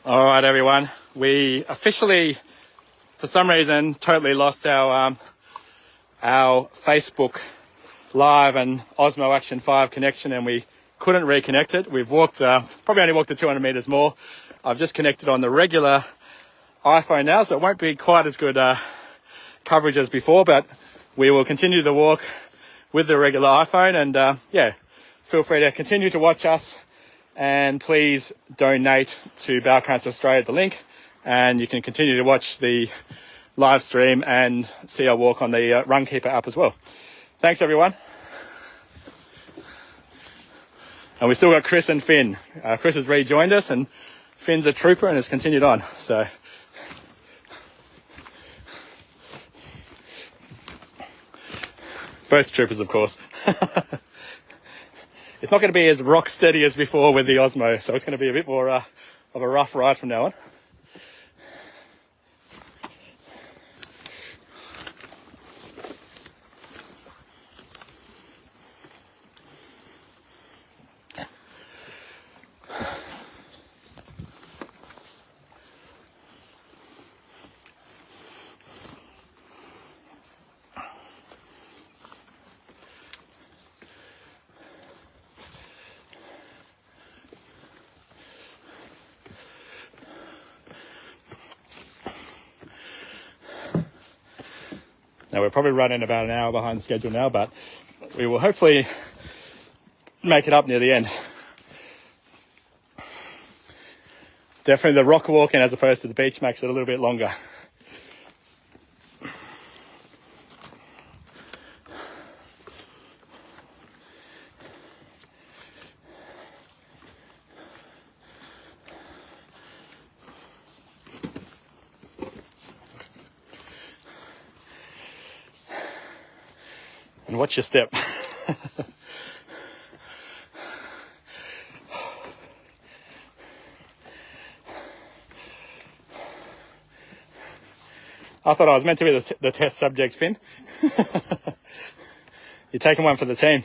All right, everyone. We officially, for some reason, totally lost our Facebook Live and Osmo Action 5 connection, and we couldn't reconnect it. We've walked, probably only walked the 200 meters more. I've just connected on the regular iPhone now, so it won't be quite as good coverage as before, but we will continue the walk with the regular iPhone. And yeah, feel free to continue to watch us. And please donate to Bowel Cancer Australia at the link, and you can continue to watch the live stream and see our walk on the Runkeeper app as well. Thanks, everyone. And we still got Chris and Finn. Chris has rejoined us, and Finn's a trooper and has continued on. So both troopers, of course. It's not going to be as rock steady as before with the Osmo, so it's going to be a bit more of a rough ride from now on. Now, we're probably running about an hour behind schedule now, but we will hopefully make it up near the end. Definitely the rock walking as opposed to the beach makes it a little bit longer. And watch your step. I thought I was meant to be the test subject, Finn. You're taking one for the team.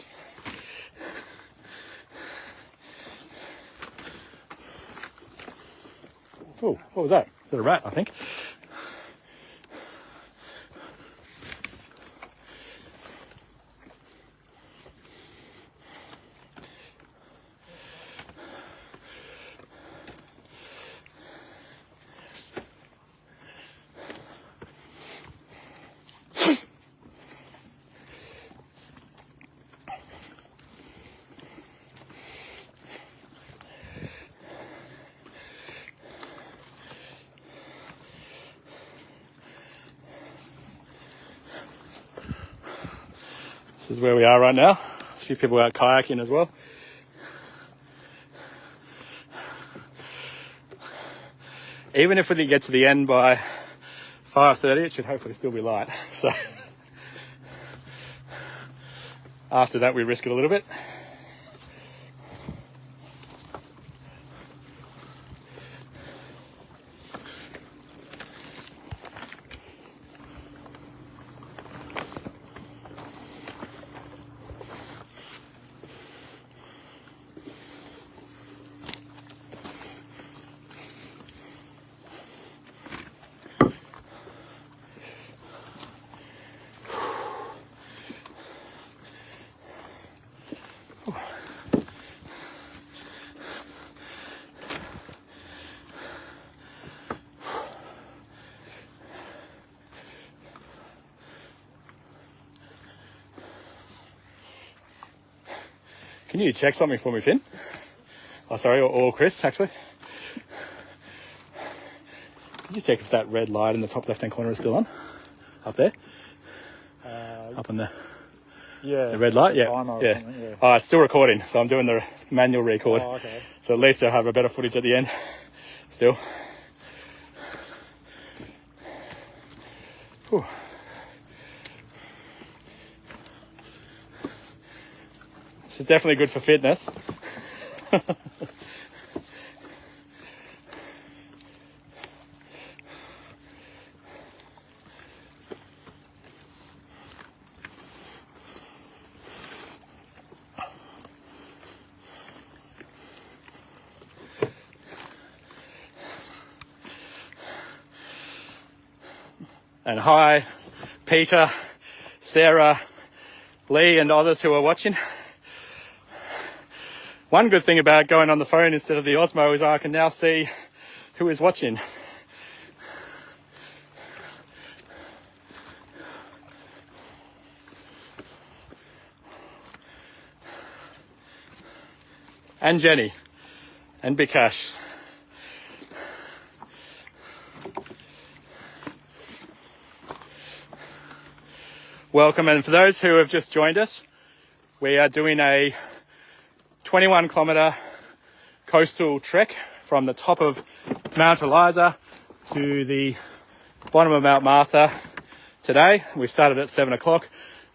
Oh, what was that? Is it a rat, I think? This is where we are right now. There's a few people out kayaking as well. Even if we didn't get to the end by 5:30, it should hopefully still be light. So after that, we risk it a little bit. Can you check something for me, Finn? Oh, sorry, or Chris, actually. Can you check if that red light in the top left-hand corner is still on? Up there? Up on the... Yeah. The red light? Yeah. Yeah. Oh, it's still recording, so I'm doing the manual record. Oh, okay. So at least I'll have a better footage at the end. Still. Whew. This is definitely good for fitness. And hi, Peter, Sarah, Lee and others who are watching. One good thing about going on the phone instead of the Osmo is I can now see who is watching. And Jenny and Bikash. Welcome, and for those who have just joined us, we are doing a 21 kilometre coastal trek from the top of Mount Eliza to the bottom of Mount Martha today. We started at 7 o'clock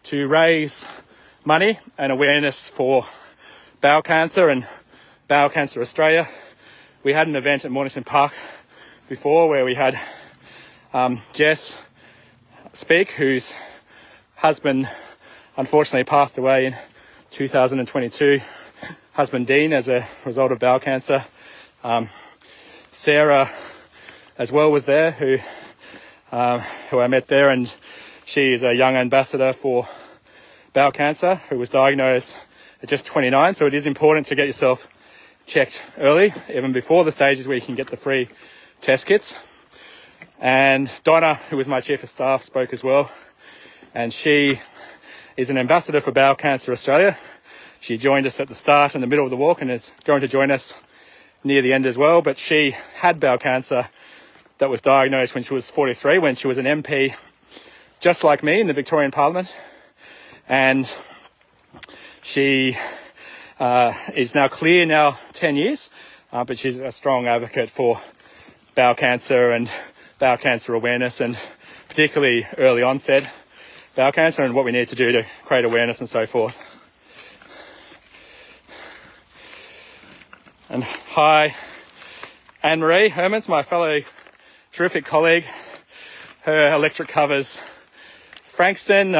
to raise money and awareness for bowel cancer and Bowel Cancer Australia. We had an event at Mornington Park before where we had Jess speak, whose husband unfortunately passed away in 2022. Husband Dean as a result of bowel cancer. Sarah as well was there, who I met there, and she is a young ambassador for bowel cancer who was diagnosed at just 29. So it is important to get yourself checked early, even before the stages where you can get the free test kits. And Donna, who was my chief of staff, spoke as well, and she is an ambassador for Bowel Cancer Australia. She joined us at the start in the middle of the walk and is going to join us near the end as well. But she had bowel cancer that was diagnosed when she was 43, when she was an MP just like me in the Victorian Parliament, and she is now clear 10 years, but she's a strong advocate for bowel cancer and bowel cancer awareness, and particularly early onset bowel cancer and what we need to do to create awareness and so forth. And hi, Anne-Marie Hermans, my fellow terrific colleague. Her electorate covers Frankston,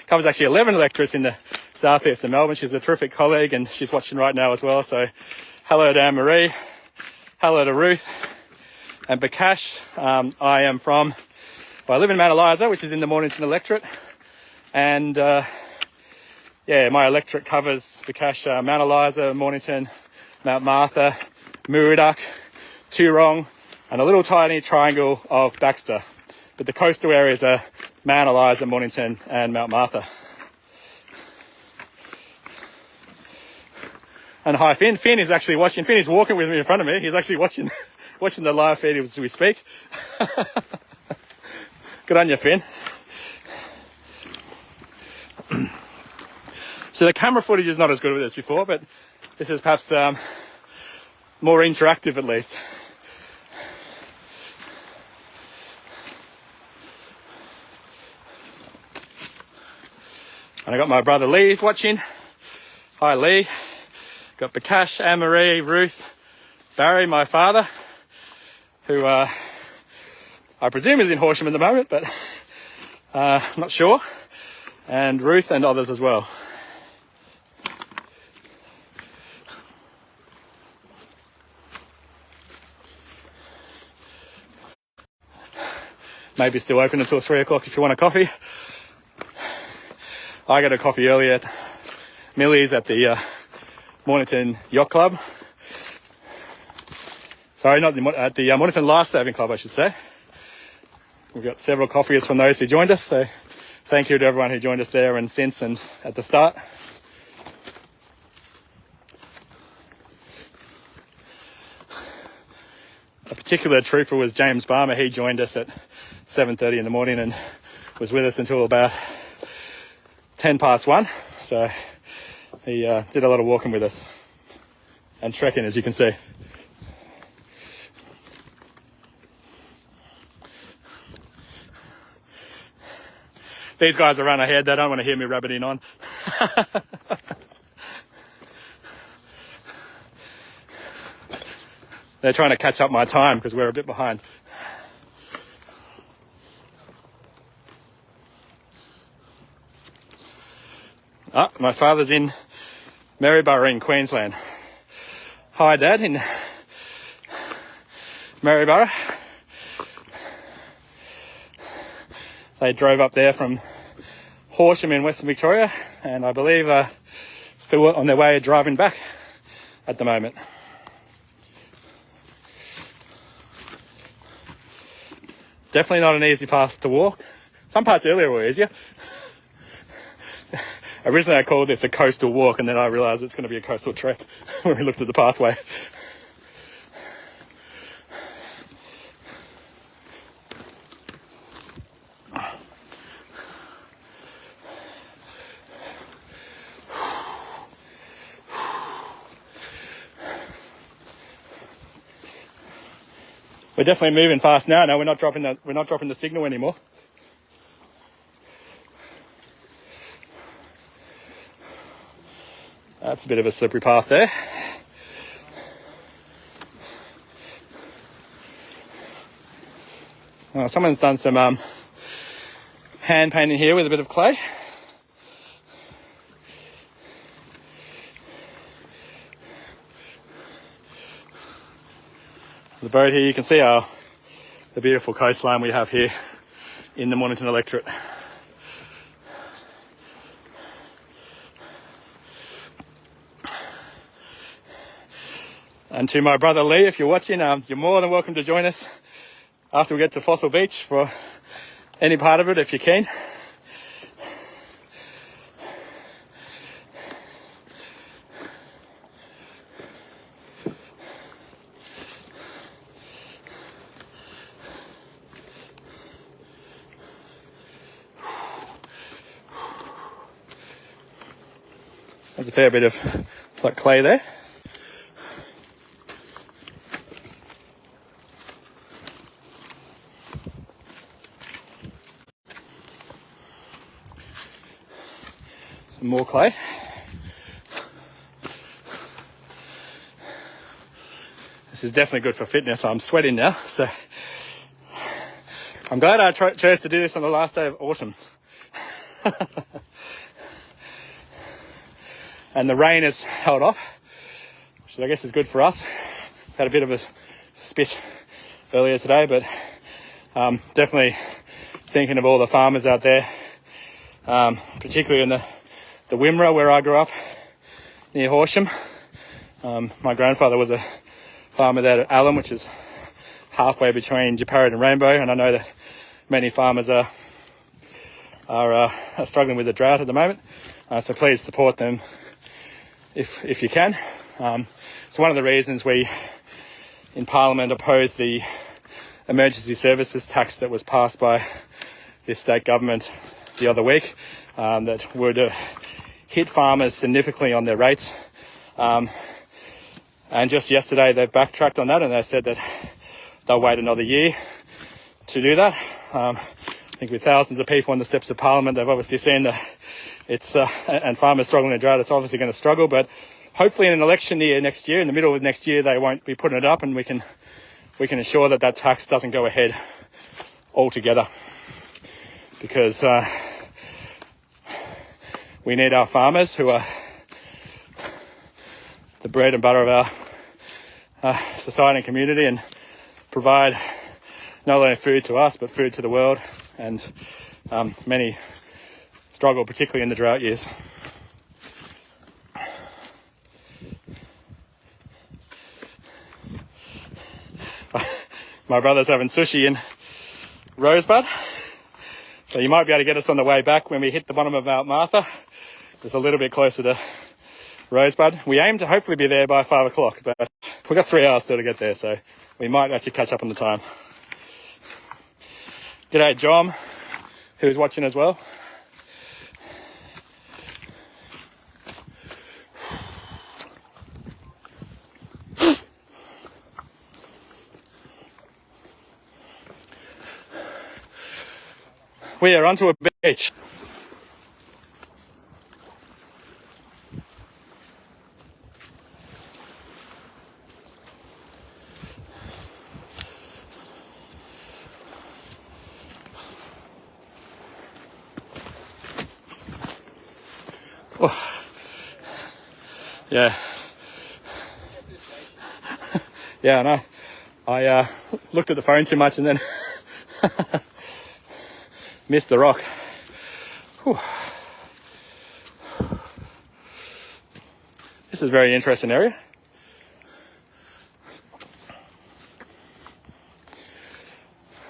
covers actually 11 electorates in the southeast of Melbourne. She's a terrific colleague and she's watching right now as well. So hello to Anne-Marie, hello to Ruth and Bikash. I live in Mount Eliza, which is in the Mornington electorate. And my electorate covers Bikash, Mount Eliza, Mornington, Mount Martha, Muridock, Toorong, and a little tiny triangle of Baxter. But the coastal areas are Mount Eliza, Mornington, and Mount Martha. And hi, Finn. Finn is actually watching. Finn is walking with me in front of me. He's actually watching the live feed as we speak. Good on you, Finn. So the camera footage is not as good as before, but this is perhaps more interactive at least. And I got my brother Lee's watching. Hi, Lee. Got Bikash, Anne-Marie, Ruth, Barry, my father, who I presume is in Horsham at the moment, but I'm not sure. And Ruth and others as well. Maybe still open until 3 o'clock if you want a coffee. I got a coffee earlier at Millie's at the Mornington Yacht Club. Sorry, not at the Mornington Life Saving Club, I should say. We've got several coffees from those who joined us, so thank you to everyone who joined us there and since and at the start. A particular trooper was James Barmer. He joined us at 7:30 in the morning and was with us until about 1:10 so he did a lot of walking with us and trekking, as you can see. These guys are run ahead, they don't want to hear me rabbiting on. They're trying to catch up my time because we're a bit behind. My father's in Maryborough in Queensland. Hi, Dad, in Maryborough. They drove up there from Horsham in Western Victoria, and I believe still on their way driving back at the moment. Definitely not an easy path to walk. Some parts earlier were easier. Originally I called this a coastal walk, and then I realised it's going to be a coastal trek when we looked at the pathway. We're definitely moving fast now. No, we're not dropping the signal anymore. That's a bit of a slippery path there. Someone's done some hand painting here with a bit of clay. The boat here, you can see the beautiful coastline we have here in the Mornington electorate. And to my brother Lee, if you're watching, you're more than welcome to join us after we get to Fossil Beach for any part of it if you can. There's a fair bit of, it's like clay there. Some more clay. This is definitely good for fitness. I'm sweating now, so I'm glad I chose to do this on the last day of autumn. And the rain has held off, which I guess is good for us. Had a bit of a spit earlier today, but definitely thinking of all the farmers out there, particularly in the Wimmera where I grew up, near Horsham. My grandfather was a farmer there at Allen, which is halfway between Jeparit and Rainbow, and I know that many farmers are struggling with the drought at the moment. So please support them if you can. It's one of the reasons we in Parliament opposed the emergency services tax that was passed by this state government the other week, that would hit farmers significantly on their rates. And just yesterday they backtracked on that, and they said that they'll wait another year to do that. I think with thousands of people on the steps of Parliament, they've obviously seen that it's and farmers struggling in drought, it's obviously going to struggle. But hopefully in an election year next year, in the middle of next year, they won't be putting it up, and we can ensure that that tax doesn't go ahead altogether, because we need our farmers, who are the bread and butter of our society and community, and provide not only food to us but food to the world. And many struggle, particularly in the drought years. My brother's having sushi in Rosebud, so you might be able to get us on the way back when we hit the bottom of Mount Martha. It's a little bit closer to Rosebud. We aim to hopefully be there by 5 o'clock, but we've got 3 hours still to get there, so we might actually catch up on the time. G'day John, who's watching as well. We are onto a beach. Oh. Yeah. Yeah, I know. I looked at the phone too much and then Missed the rock. Whew. This is a very interesting area.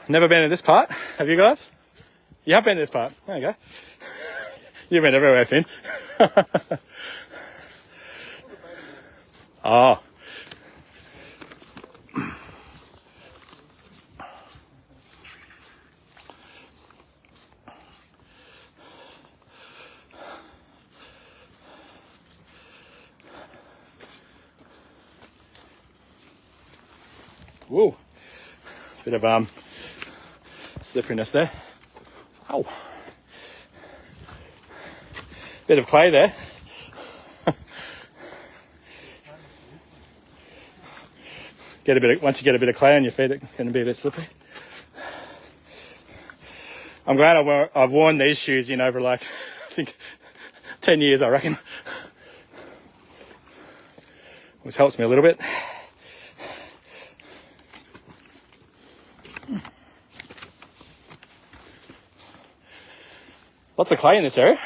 Never been in this part. Have you guys? You have been in this part. There you go. You've been everywhere, Finn. Oh. Whoa. Bit of slipperiness there. Oh. Bit of clay there. Once you get a bit of clay on your feet, it's going to be a bit slippery. I'm glad I've worn these shoes in over I think 10 years, I reckon. Which helps me a little bit. Lots of clay in this area.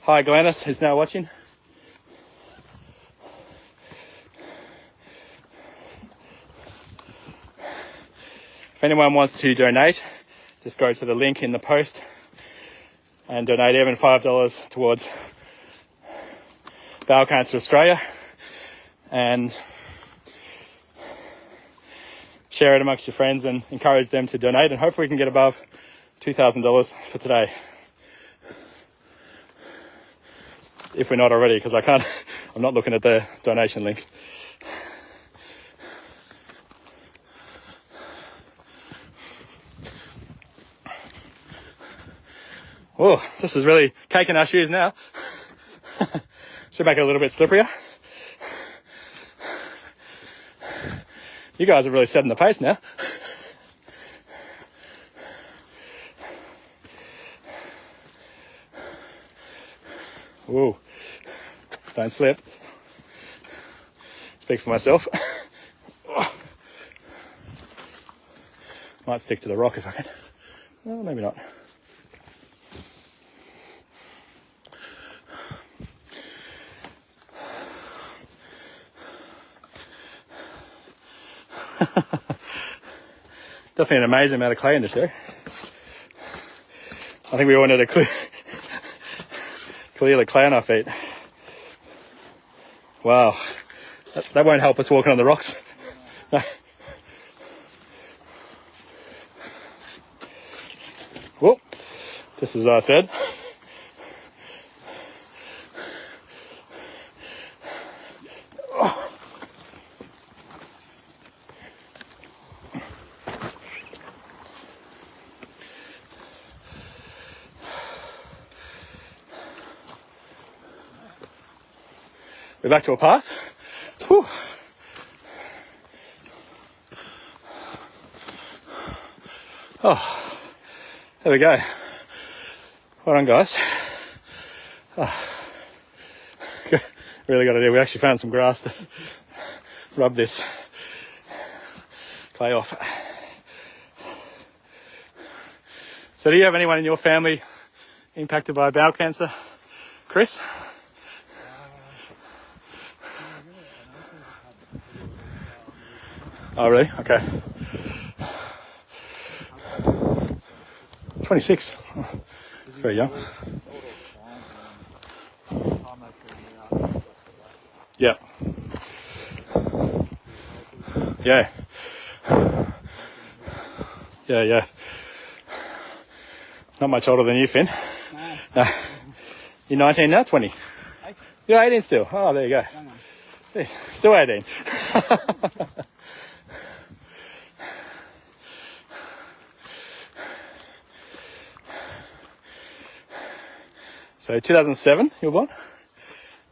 Hi Glennis, who's now watching. If anyone wants to donate, just go to the link in the post and donate even $5 towards Bowel Cancer Australia and share it amongst your friends and encourage them to donate, and hopefully we can get above $2,000 for today. If we're not already, because I'm not looking at the donation link. Oh, this is really caking our shoes now. Should make it a little bit slipperier. You guys are really setting the pace now. Whoa, don't slip. Speak for myself. Might stick to the rock if I can. Well, maybe not. Definitely an amazing amount of clay in this area. I think we all need to clear the clay on our feet. Wow, that won't help us walking on the rocks. No. Whoop, just as I said. We're back to a path. Whew. Oh, there we go. Well done, guys. Oh. Really got to do. We actually found some grass to rub this clay off. So do you have anyone in your family impacted by bowel cancer, Chris? Oh, really? Okay. 26. Oh, very young. Yeah. Yeah. Yeah. Not much older than you, Finn. No. You're 19 now? 20? 18. You're 18 still? Oh, there you go. Jeez, still 18. So 2007, you were born?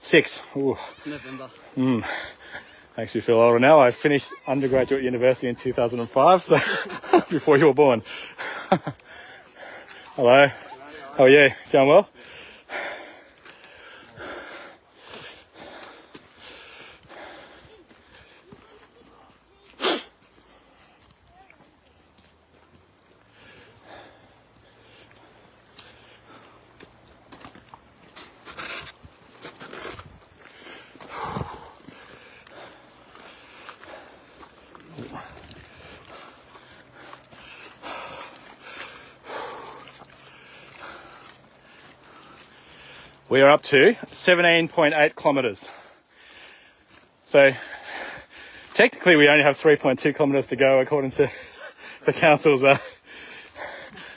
6. Ooh. November. Makes me feel older now. I finished undergraduate university in 2005, so before you were born. Hello. How are you? Going well? We are up to 17.8 kilometres. So technically we only have 3.2 kilometres to go according to the council's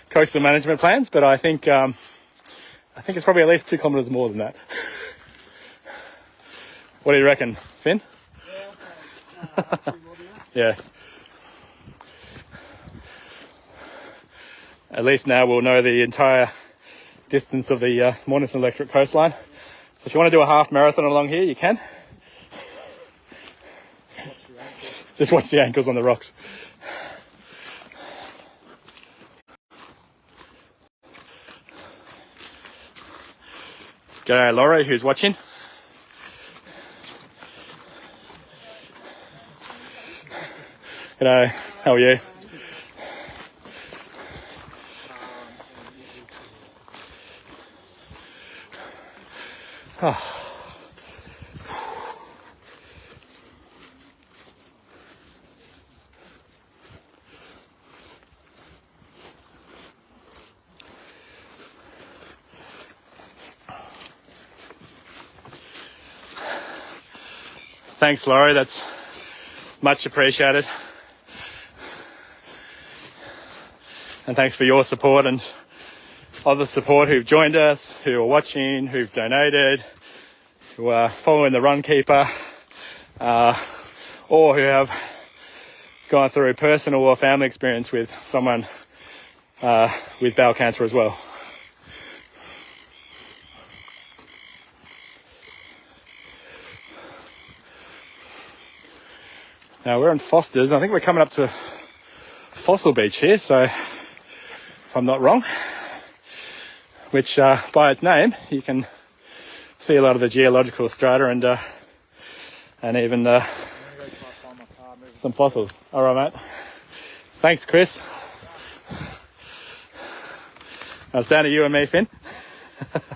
coastal management plans, but I think it's probably at least 2 kilometres more than that. What do you reckon, Finn? Yeah. At least now we'll know the entire distance of the Mornington Electric coastline. So if you want to do a half marathon along here, you can. Just watch the ankles on the rocks. G'day Laurie, who's watching. G'day, how are you? Oh. Thanks, Laurie, that's much appreciated. And thanks for your support and other support who've joined us, who are watching, who've donated, who are following the Runkeeper, or who have gone through personal or family experience with someone with bowel cancer as well. Now we're in Foster's. I think we're coming up to Fossil Beach here, so if I'm not wrong, which by its name you can see a lot of the geological strata and even some fossils. All right, mate. Thanks, Chris. Now it's down to you and me, Finn.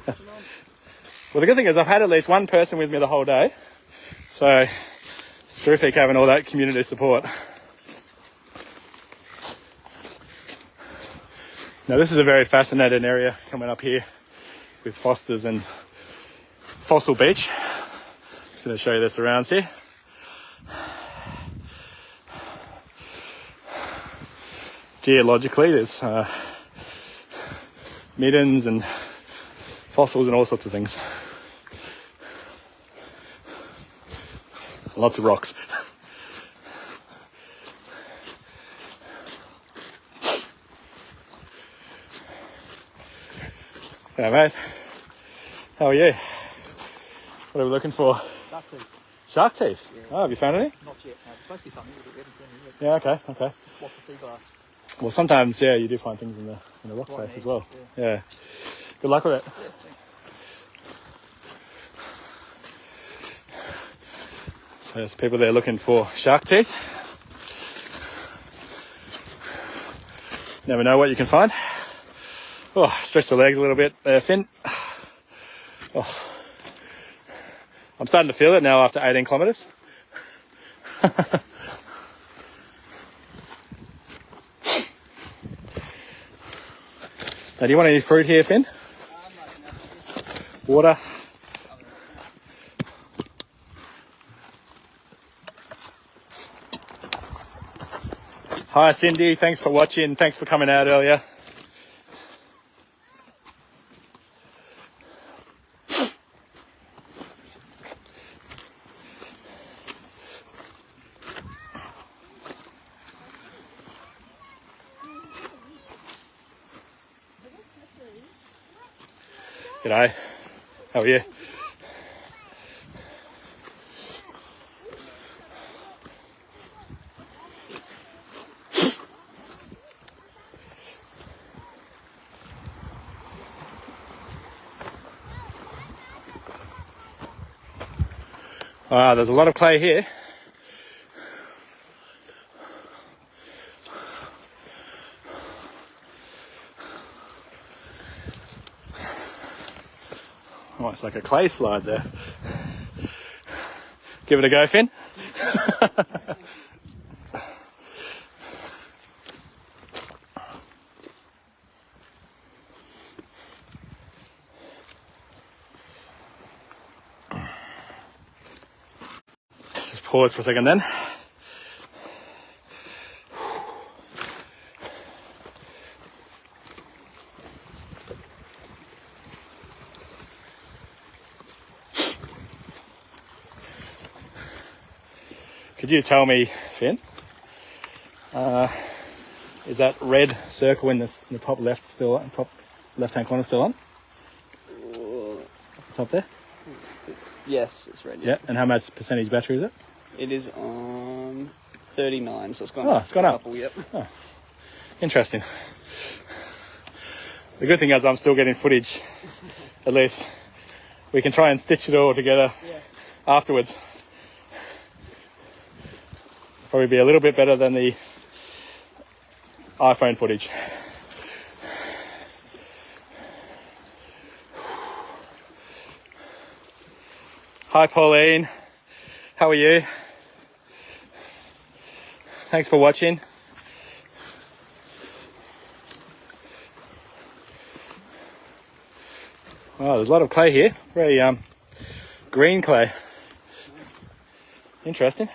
Well, the good thing is I've had at least one person with me the whole day, so it's terrific having all that community support. Now this is a very fascinating area coming up here with Foster's and Fossil Beach. I'm going to show you the surrounds here. Geologically, there's middens and fossils and all sorts of things. Lots of rocks. Hey mate, how are you? What are we looking for? Shark teeth. Shark teeth? Yeah. Oh, have you found any? Not yet. No, it's supposed to be something, but we haven't found it Yeah, okay. yet. Lots of sea glass. Well, sometimes, yeah, you do find things in the rock face as well. Yeah. Good luck with it. Yeah, thanks. So there's people there looking for shark teeth. Never know what you can find. Oh, stretch the legs a little bit there, Finn. Oh. I'm starting to feel it now after 18 kilometres. Now, do you want any fruit here, Finn? Water? Hi, Cindy. Thanks for watching. Thanks for coming out earlier. G'day. How are you? There's a lot of clay here. Oh, it's like a clay slide there. Give it a go, Finn. Just pause for a second then. Could you tell me, Finn, is that red circle in the top left still on, top left-hand corner still on? Top there? Yes, it's red. Yeah. And how much percentage battery is it? It is on 39, so it's gone Oh, up. it's gone up. Couple, yep. Interesting. The good thing is I'm still getting footage. At least we can try and stitch it all together afterwards. Probably be a little bit better than the iPhone footage. Hi Pauline, how are you? Thanks for watching. Oh, there's a lot of clay here. Very green clay. Interesting.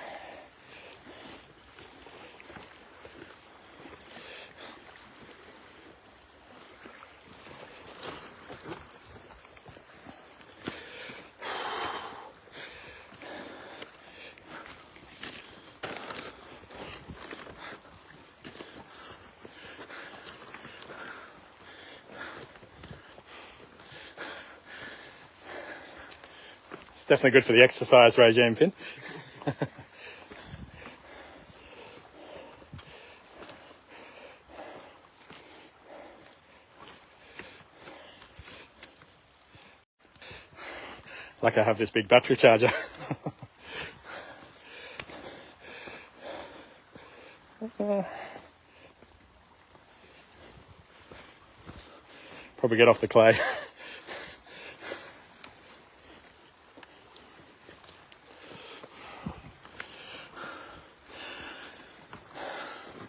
It's definitely good for the exercise regime, Finn. Like I have this big battery charger. Probably get off the clay.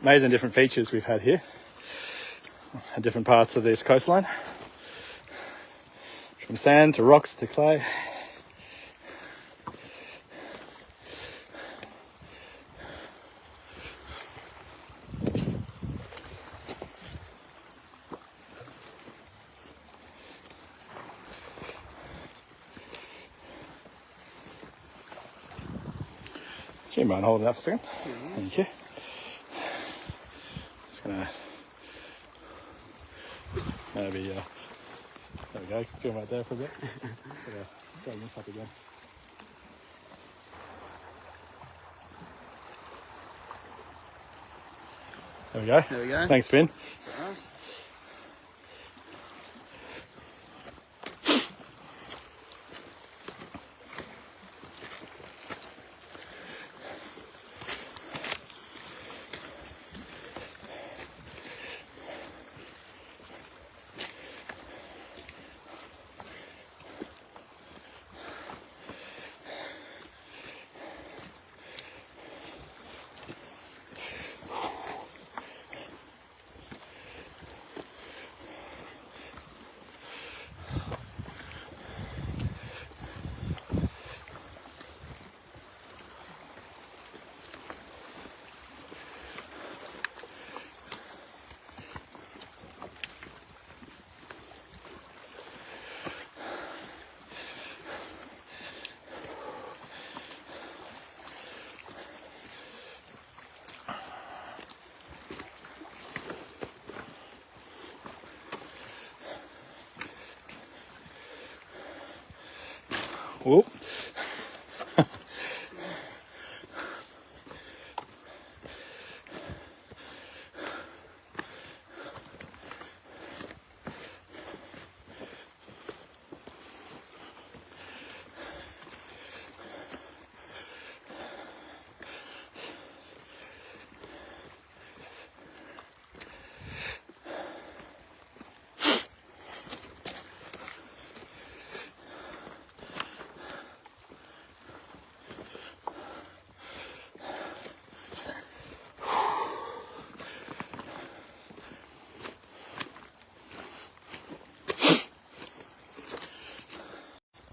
Amazing different features we've had here at different parts of this coastline. From sand to rocks to clay. Do you mind holding that for a second? Thank you. Just gonna maybe there we go. Film right there for a bit. Let's go this up again. There we go. There we go. Thanks, Finn. That's all right.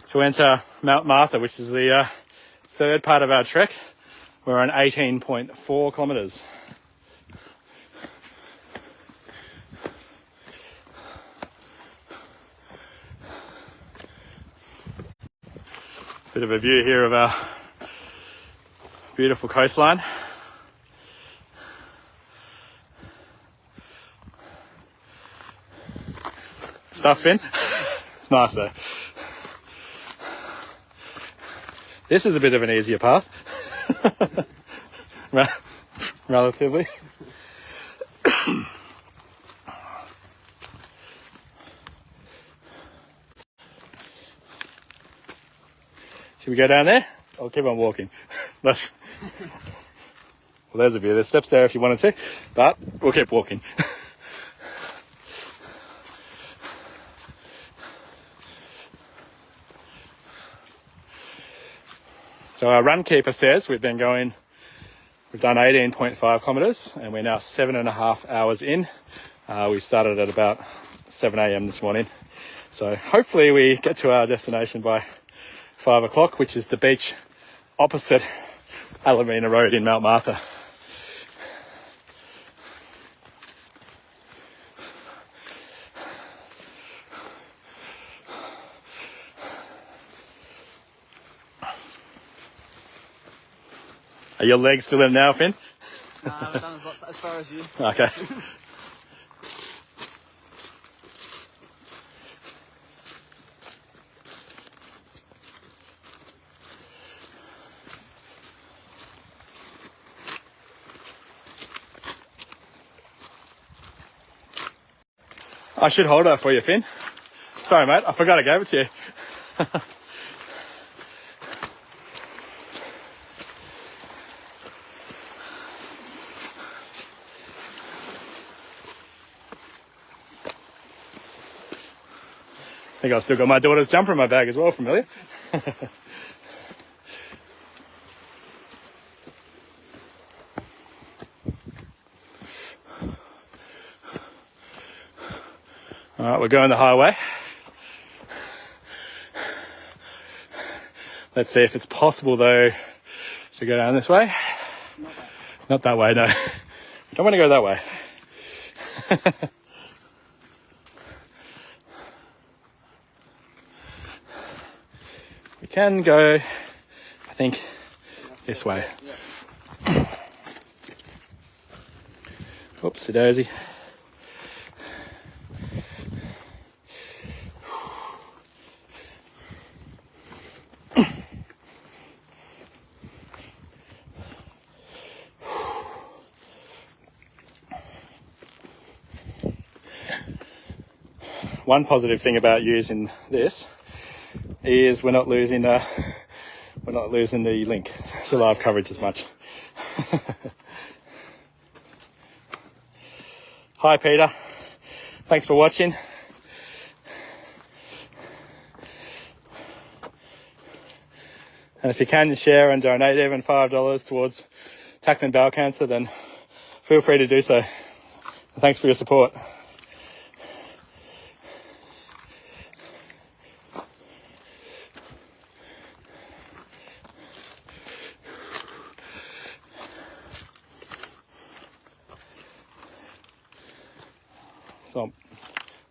to enter Mount Martha, which is the third part of our trek. We're on 18.4 kilometres. Bit of a view here of our beautiful coastline. Stuff, Finn? It's nice though. This is a bit of an easier path. Relatively. Should we go down there? I'll keep on walking. Well, there's a view. There's steps there if you wanted to, but we'll keep walking. So our run keeper says we've done 18.5 kilometres and we're now 7.5 hours in. We started at about 7 a.m. this morning. So hopefully we get to our destination by 5 o'clock, which is the beach opposite Alamina Road in Mount Martha. Are your legs feeling now, Finn? No, I've done as far as you. Okay. I should hold that for you, Finn. Sorry, mate. I forgot I gave it to you. I think I've still got my daughter's jumper in my bag as well, familiar. All right, we're going the highway. Let's see if it's possible though to go down this way. Not that way, no. Don't want to go that way. We can go, I think, this way. Oopsie daisy. One positive thing about using this is we're not losing the link, so live coverage as much. Hi Peter, thanks for watching. And if you can share and donate even $5 towards tackling bowel cancer, then feel free to do so. And thanks for your support. So,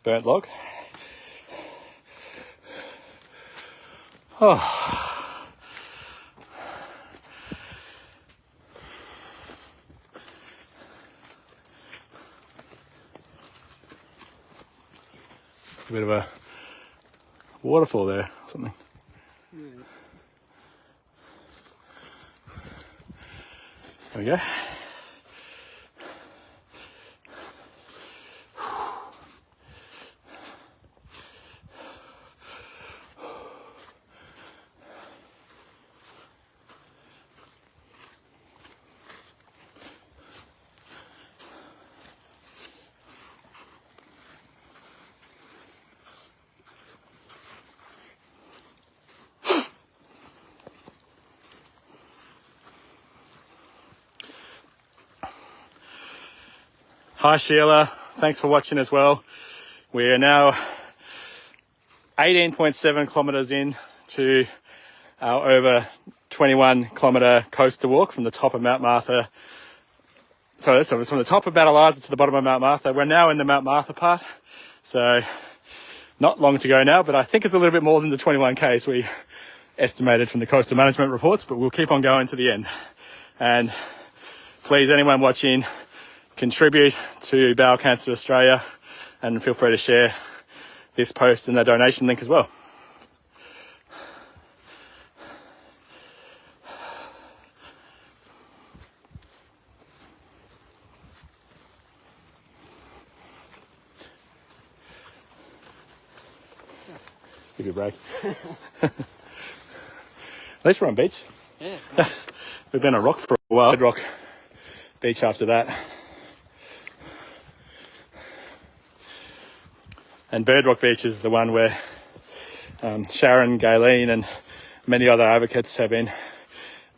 burnt log. Oh. A bit of a waterfall there or something. There we go. Hi Sheila, thanks for watching as well. We are now 18.7 kilometres in to our over 21 kilometre coaster walk from the top of Mount Martha. So it's from the top of Battle Island to the bottom of Mount Martha. We're now in the Mount Martha part, so not long to go now, but I think it's a little bit more than the 21Ks we estimated from the coastal management reports, but we'll keep on going to the end. And please, anyone watching, contribute to Bowel Cancer Australia, and feel free to share this post and the donation link as well. Give you a break. At least we're on beach. Yeah, it's nice. We've been on rock for a while. Bedrock Beach after that. And Birdrock Beach is the one where Sharon, Gayleen and many other advocates have been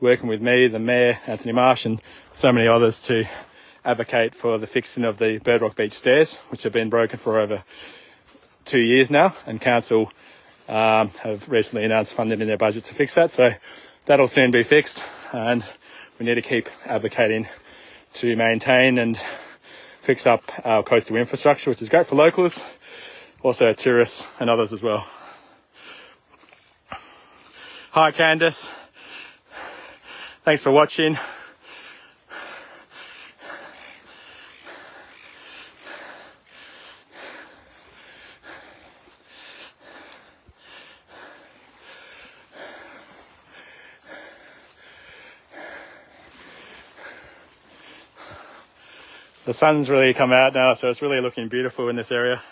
working with me, the Mayor, Anthony Marsh, and so many others to advocate for the fixing of the Birdrock Beach stairs, which have been broken for over 2 years now, and Council have recently announced funding in their budget to fix that. So that'll soon be fixed, and we need to keep advocating to maintain and fix up our coastal infrastructure, which is great for locals, also tourists and others as well. Hi Candice, thanks for watching. The sun's really come out now, so it's really looking beautiful in this area.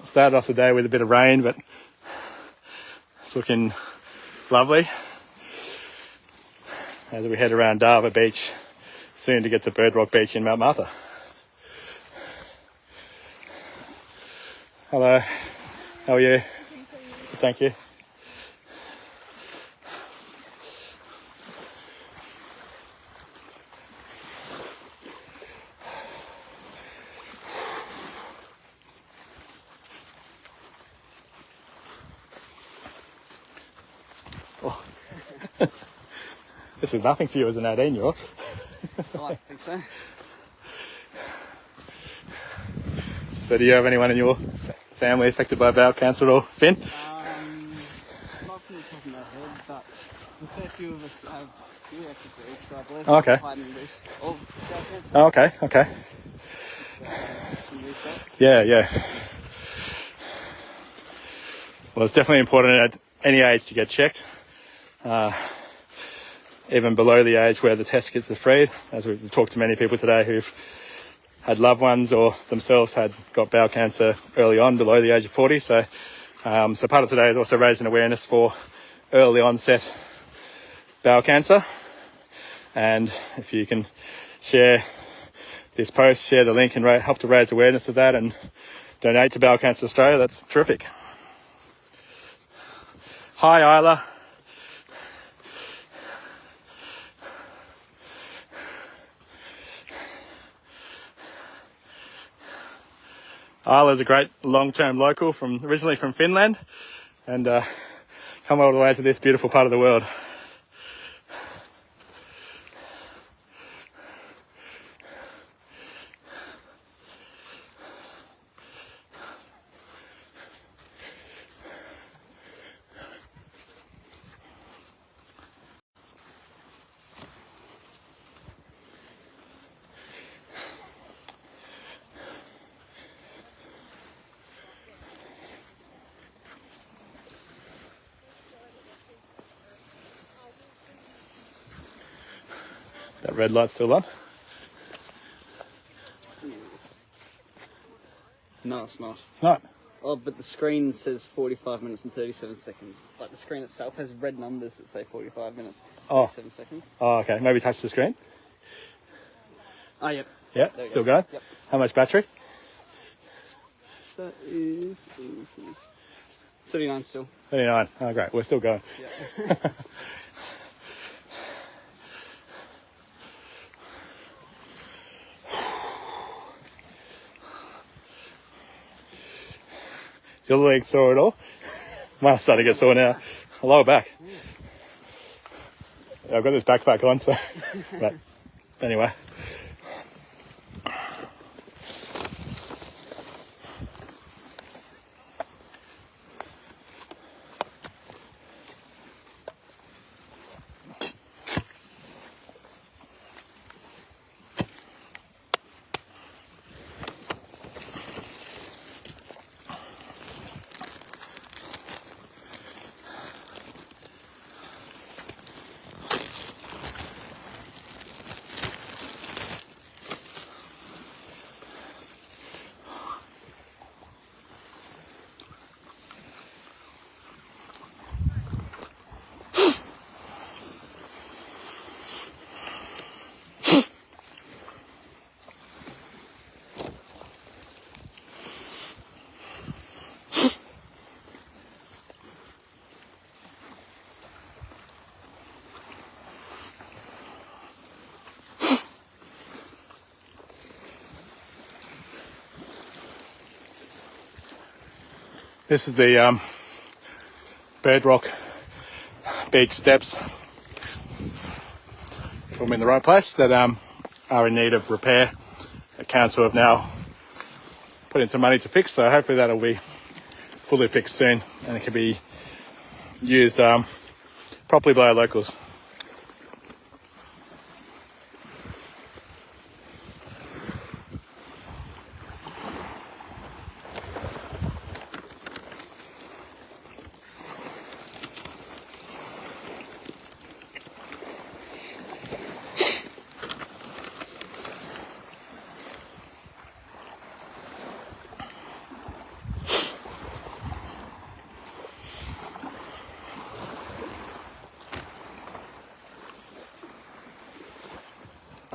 Started off the day with a bit of rain, but it's looking lovely as we head around Darver Beach, soon to get to Birdrock Beach in Mount Martha. Hello, how are you? Thank you. This is nothing for you as an 18-year-old. I think so. So do you have anyone in your family affected by bowel cancer at all, Finn? Not from the top of my head, but there's a fair few of us that have severe episodes, so I believe Okay. we're quite in risk of bowel cancer. Oh, okay. Some research. Yeah. Well, it's definitely important at any age to get checked. Even below the age where the test kits are free, as we've talked to many people today who've had loved ones or themselves got bowel cancer early on, below the age of 40. So part of today is also raising awareness for early onset bowel cancer. And if you can share this post, share the link and help to raise awareness of that and donate to Bowel Cancer Australia, that's terrific. Hi Isla. Isla's a great long-term local originally from Finland, and come all the way to this beautiful part of the world. That red light's still on. No, it's not. It's not. Oh, but the screen says 45 minutes and 37 seconds. Like the screen itself has red numbers that say 45 minutes, Oh. 37 seconds. Oh, okay. Maybe touch the screen. Oh, yep. Yeah, There we still go. going. Yep. How much battery? That is 39 still. 39. Oh, great. We're still going. Yeah. Your leg sore at all? Mine's starting to get sore now. Lower back. I've got this backpack on, so. But anyway. This is the Bedrock Beach steps. I'm in the right place, that are in need of repair. The council have now put in some money to fix, so hopefully that'll be fully fixed soon and it can be used properly by our locals.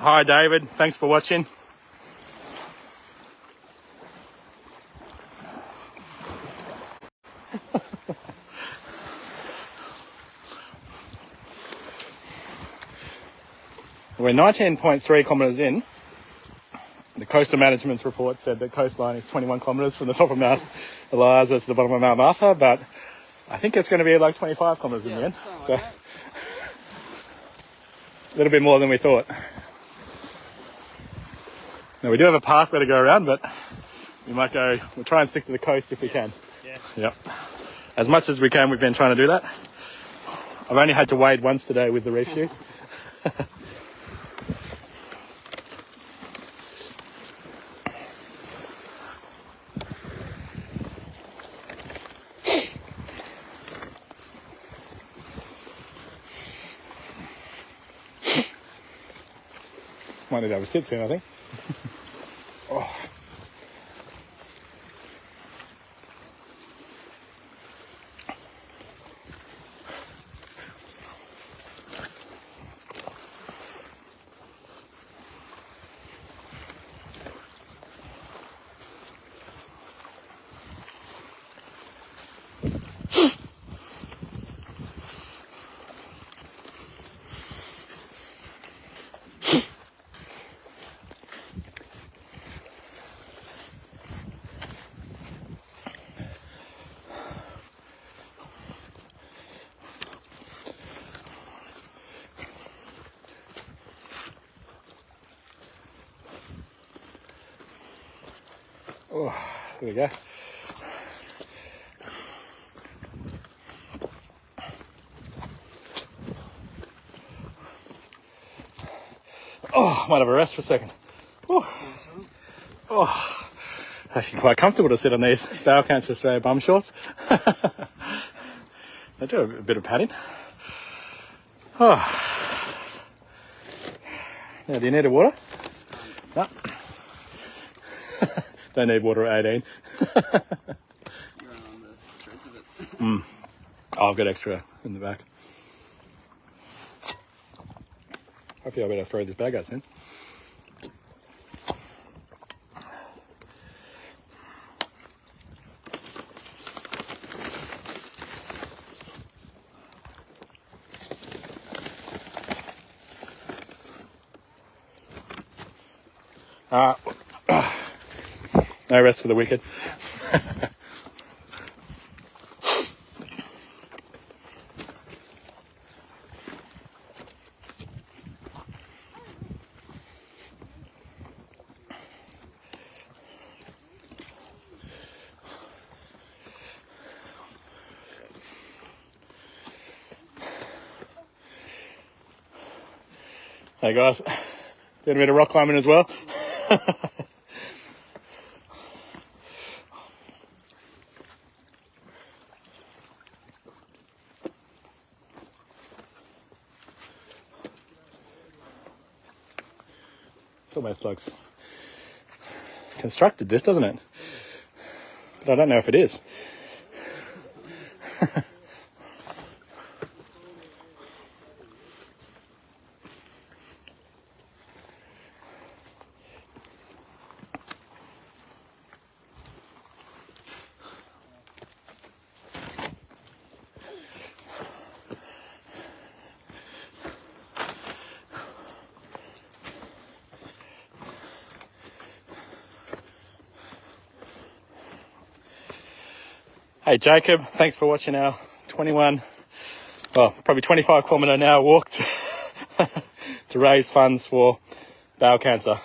Hi David, thanks for watching. We're 19.3 kilometres in. The coastal management report said that coastline is 21 kilometres from the top of Mount Eliza to the bottom of Mount Martha, but I think it's going to be like 25 kilometres in the end. So a little bit more than we thought. Now we do have a pathway to go around, but we'll try and stick to the coast if we can. Yes. Yep. As much as we can, we've been trying to do that. I've only had to wade once today with the reef shoes. Might need to have a sit soon, I think. Oh. Oh, there we go. Oh, might have a rest for a second. Oh, actually quite comfortable to sit on these Bowel Cancer Australia bum shorts. They do a bit of padding. Oh. Now, do you need a water? No. Don't need water at 18. You're on the threads of it. Oh, I've got extra in the back. Hopefully I'll better throw this bag out soon. No rest for the wicked. Hey guys, doing a bit of rock climbing as well. It almost looks constructed, this, doesn't it? But I don't know if it is. Hey Jacob, thanks for watching our 25 kilometre an hour walk to raise funds for bowel cancer.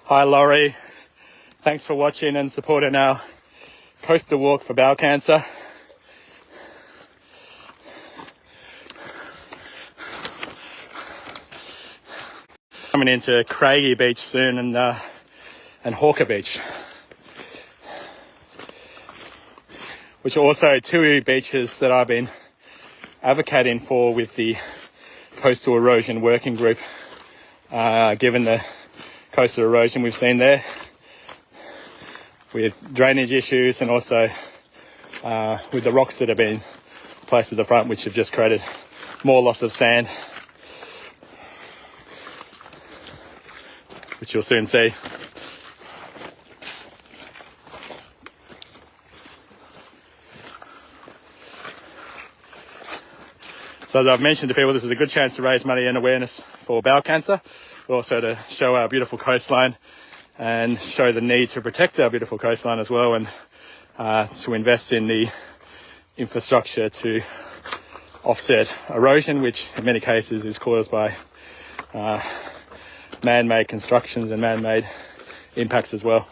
Hi Laurie, thanks for watching and supporting our coastal walk for bowel cancer. Coming into Craigie Beach soon and Hawker Beach, which are also two beaches that I've been advocating for with the Coastal Erosion Working Group, given the coastal erosion we've seen there with drainage issues and also with the rocks that have been placed at the front, which have just created more loss of sand, which you'll soon see. So as I've mentioned to people, this is a good chance to raise money and awareness for bowel cancer, but also to show our beautiful coastline and show the need to protect our beautiful coastline as well, and to invest in the infrastructure to offset erosion, which in many cases is caused by man-made constructions and man-made impacts as well.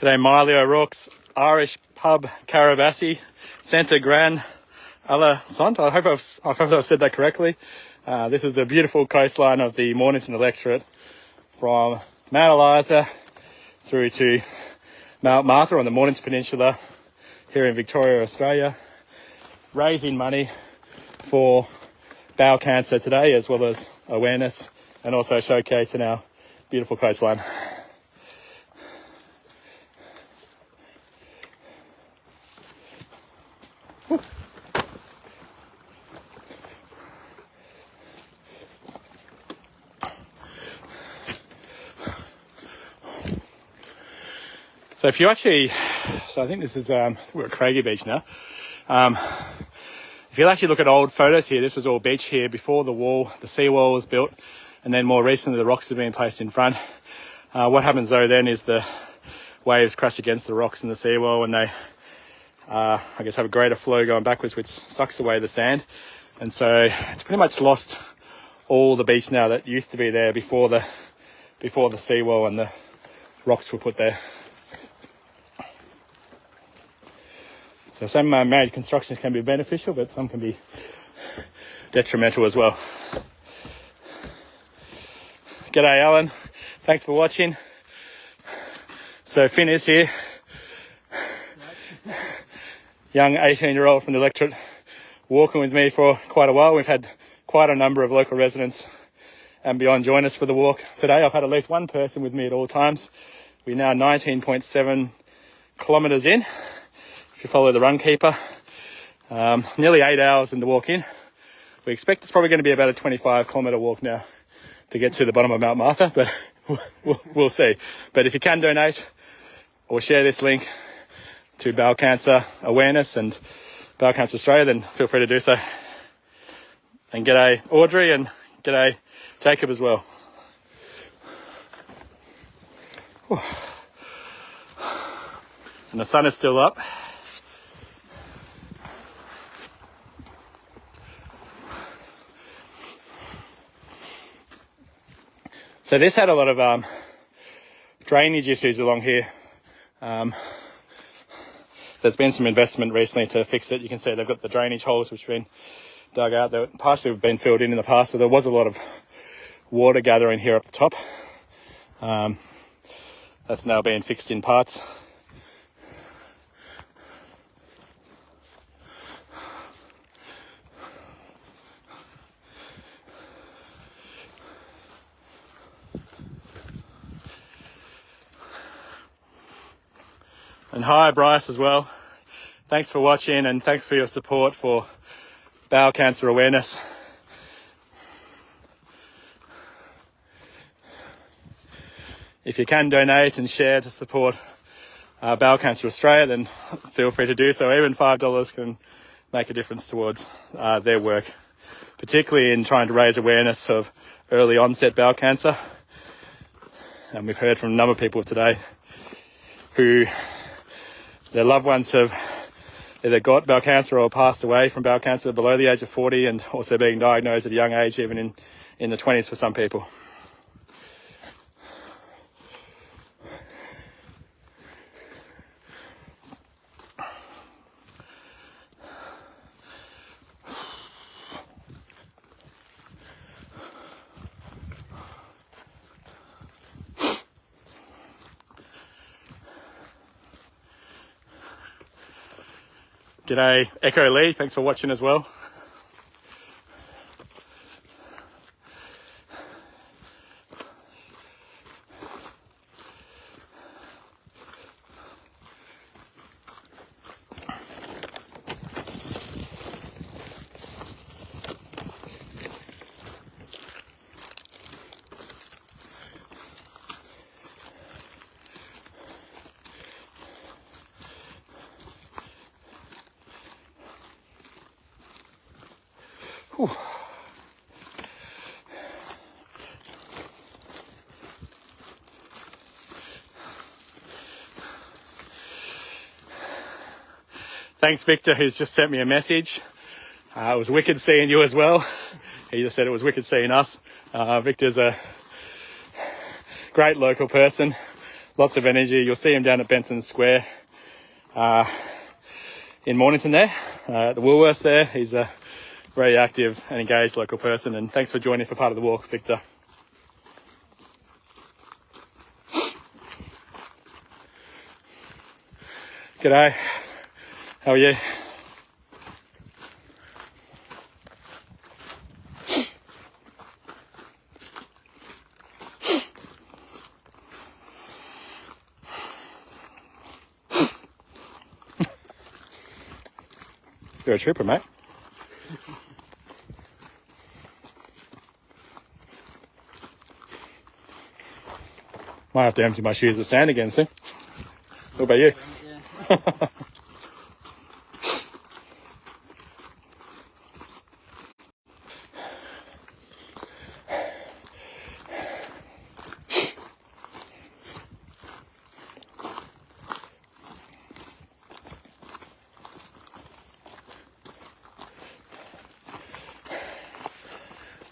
G'day Miley O'Rourke's Irish pub Carabassi, Santa Gran alla Sant. I hope I've said that correctly. This is the beautiful coastline of the Mornington Electorate, from Mount Eliza through to Mount Martha on the Mornington Peninsula here in Victoria, Australia, raising money for bowel cancer today, as well as awareness and also showcasing our beautiful coastline. So if you actually, I think this is, we're at Craigie Beach now. If you actually look at old photos here, this was all beach here before the seawall was built, and then more recently the rocks have been placed in front. What happens though then is the waves crash against the rocks and the seawall, and they, I guess, have a greater flow going backwards, which sucks away the sand. And so it's pretty much lost all the beach now that used to be there before the seawall and the rocks were put there. So some man-made constructions can be beneficial, but some can be detrimental as well. G'day, Alan. Thanks for watching. So Finn is here. Young 18-year-old from the electorate, walking with me for quite a while. We've had quite a number of local residents and beyond join us for the walk today. I've had at least one person with me at all times. We're now 19.7 kilometres in, if you follow the Runkeeper. Nearly 8 hours in the walk in. We expect it's probably going to be about a 25-kilometre walk now to get to the bottom of Mount Martha, but we'll see. But if you can donate or share this link to bowel cancer awareness and Bowel Cancer Australia, then feel free to do so. And g'day Audrey, and g'day Jacob as well. Whew. And the sun is still up. So this had a lot of drainage issues along here. There's been some investment recently to fix it. You can see they've got the drainage holes which have been dug out. They partially have been filled in the past, so there was a lot of water gathering here up the top. That's now being fixed in parts. And hi Bryce as well. Thanks for watching and thanks for your support for bowel cancer awareness. If you can donate and share to support Bowel Cancer Australia, then feel free to do so. Even $5 can make a difference towards their work, particularly in trying to raise awareness of early onset bowel cancer. And we've heard from a number of people today who their loved ones have either got bowel cancer or passed away from bowel cancer below the age of 40, and also being diagnosed at a young age, even in the 20s for some people. G'day Echo Lee, thanks for watching as well. Whew. Thanks Victor, who's just sent me a message. It was wicked seeing you as well. He just said it was wicked seeing us. Victor's a great local person, lots of energy. You'll see him down at Benson Square in Mornington there, at the Woolworths there. He's a very active and engaged local person, and thanks for joining for part of the walk, Victor. G'day, how are you? You're a trooper, mate. Might have to empty my shoes of sand again soon. What about you? Yeah.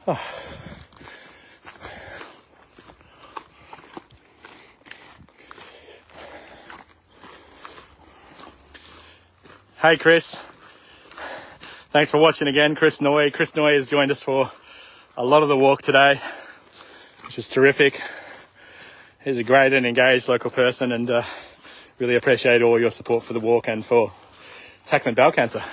Oh. Hey Chris, thanks for watching again. Chris Noy has joined us for a lot of the walk today. which is terrific. He's a great and engaged local person, and really appreciate all your support for the walk and for tackling bowel cancer.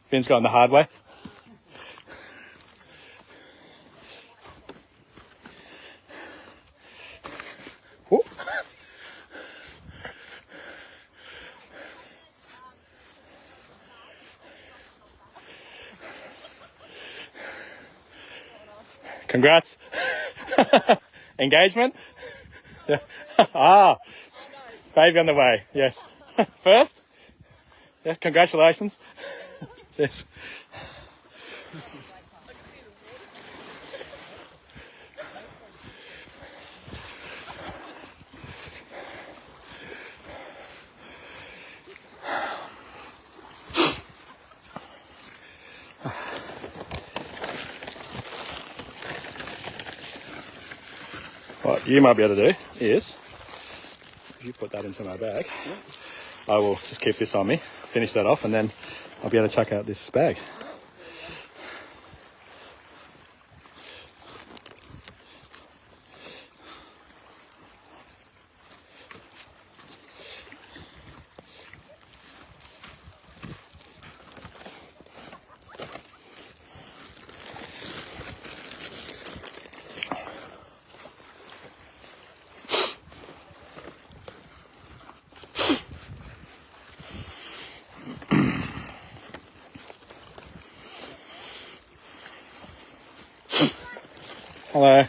Finn's gone the hard way. Ooh. Congrats. Engagement? Yeah. Ah, baby on the way, yes. First? Yes, congratulations. Yes. What you might be able to do is, if you put that into my bag, I will just keep this on me, finish that off, and then I'll be able to chuck out this bag. Hello.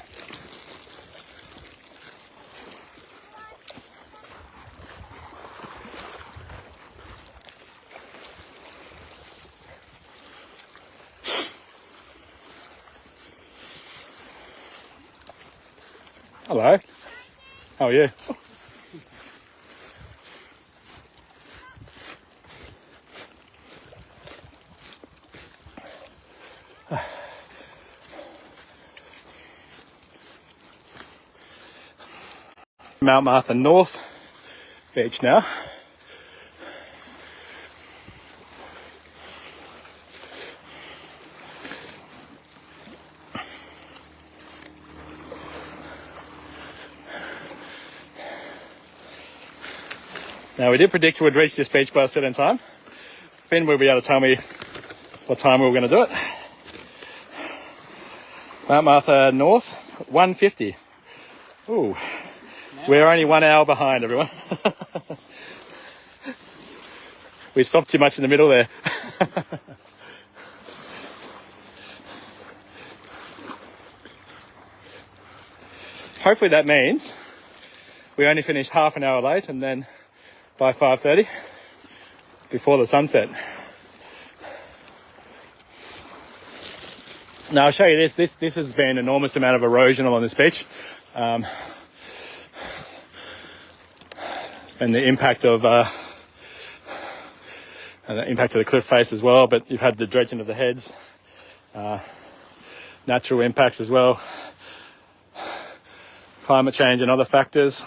Hello. How are you? Mount Martha North Beach now. Now, we did predict we'd reach this beach by a certain time. Finn will be able to tell me what time we were going to do it. Mount Martha North, 1:50. Ooh, we're only 1 hour behind, everyone. We stopped too much in the middle there. Hopefully that means we only finish half an hour late, and then by 5:30, before the sunset. Now I'll show you this. This has been an enormous amount of erosion along this beach. It's been the impact of the cliff face as well, but you've had the dredging of the heads, natural impacts as well, climate change and other factors.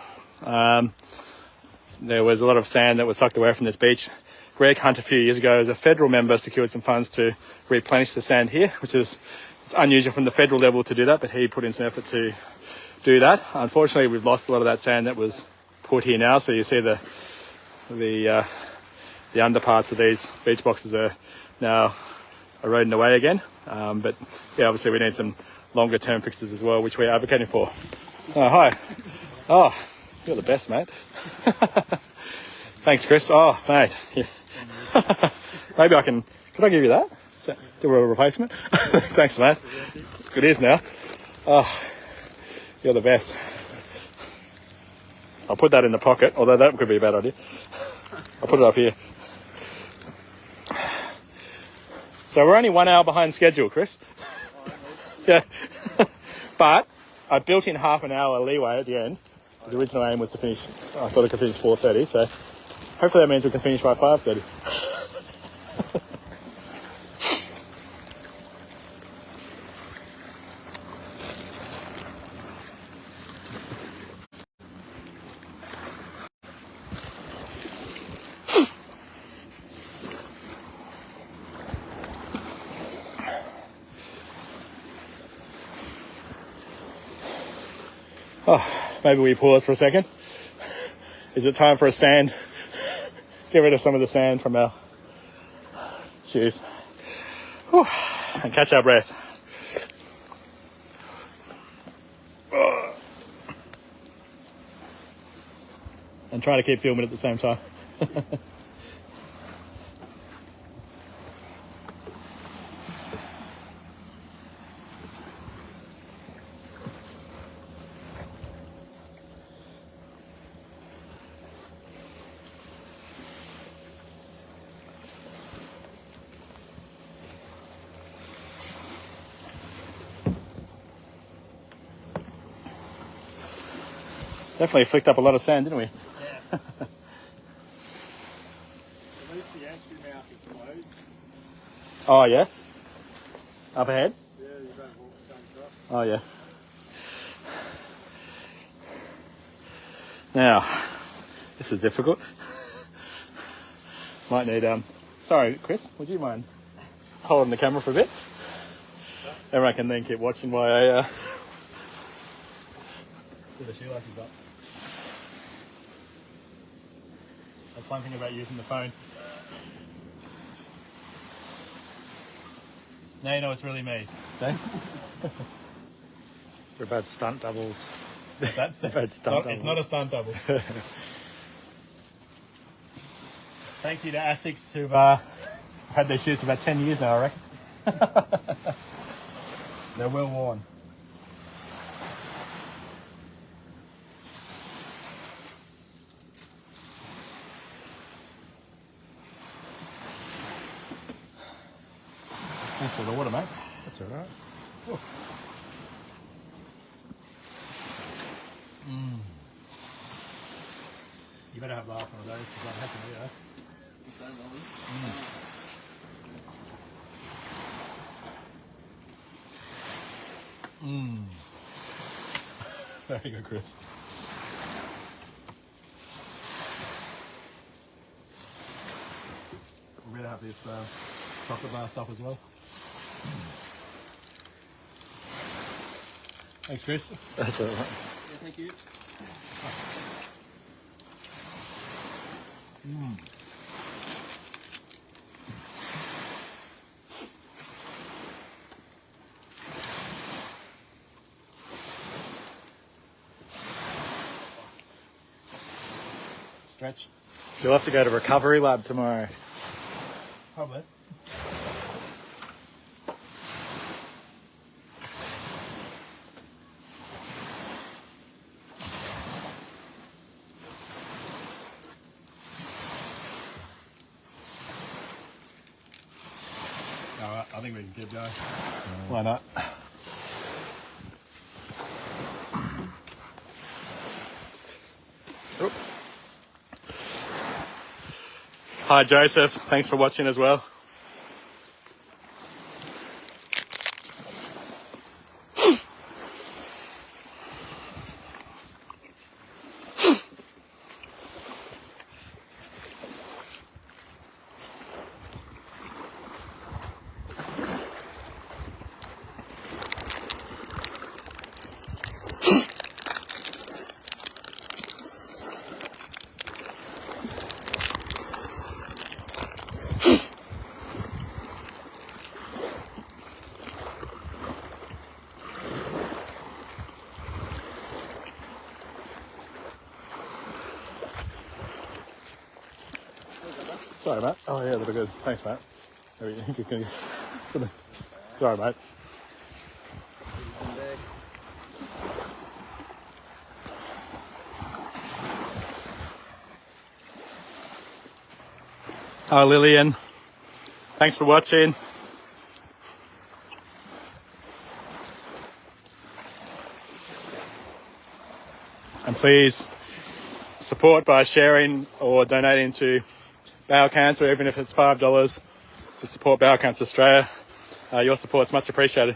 There was a lot of sand that was sucked away from this beach. Greg Hunt a few years ago, as a federal member, secured some funds to replenish the sand here, which is, it's unusual from the federal level to do that, but he put in some effort to do that. Unfortunately, we've lost a lot of that sand that was put here now, so you see the underparts of these beach boxes are now eroding away again. But yeah, obviously we need some longer term fixes as well, which we're advocating for. Oh, hi. Oh, you're the best, mate. Thanks, Chris. Oh, mate. Yeah. Maybe I can I give you that? Do a replacement? Thanks, mate. It's good ears now. Oh, you're the best. I'll put that in the pocket, although that could be a bad idea. I'll put it up here. So we're only 1 hour behind schedule, Chris. Yeah. But I built in half an hour leeway at the end. The original aim was to finish, I thought I could finish 4:30, so hopefully that means we can finish by 5:30. Maybe we pause for a second. Is it time for a sand? Get rid of some of the sand from our shoes. Whew. And catch our breath. And try to keep filming at the same time. Definitely flicked up a lot of sand, didn't we? At least the entry mouth is closed. Oh, yeah? Up ahead? Yeah, you don't walk the same across. Oh, yeah. Now, this is difficult. Might need, sorry, Chris, would you mind holding the camera for a bit? Everyone can then keep watching while I, put the shoelaces up. That's one thing about using the phone. Now you know it's really me. See? They're about stunt doubles. That's About stunt it's not a stunt double. Thank you to ASICS who've had their shoes for about 10 years now, I reckon. They're well worn. Thanks for the water, mate. That's all right. You better have the half one of those because I'm happy with that. Very good, Chris. We better have this chocolate bar stuff as well. Thanks, Chris. That's all right. Yeah, thank you. Stretch. You'll have to go to recovery lab tomorrow. Probably. Alright, I think we can keep going. Why not? Oop. Hi Joseph, thanks for watching as well. Sorry, mate. Oh, yeah, that'll be good. Thanks, mate. Sorry, mate. Hi, Lillian. Thanks for watching. And please support by sharing or donating to Bowel Cancer, even if it's $5 to support Bowel Cancer Australia. Your support's much appreciated.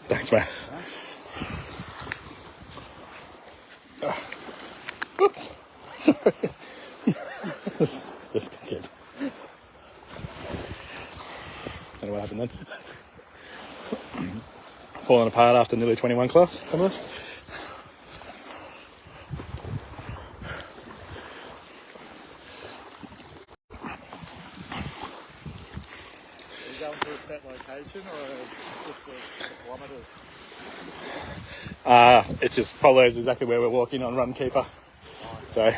Thanks, man. Oops. Sorry. Just keep. Don't know what happened then. Falling apart after nearly 21 kilometers. Are you going to a set location or just the kilometres? It just follows exactly where we're walking on Runkeeper. So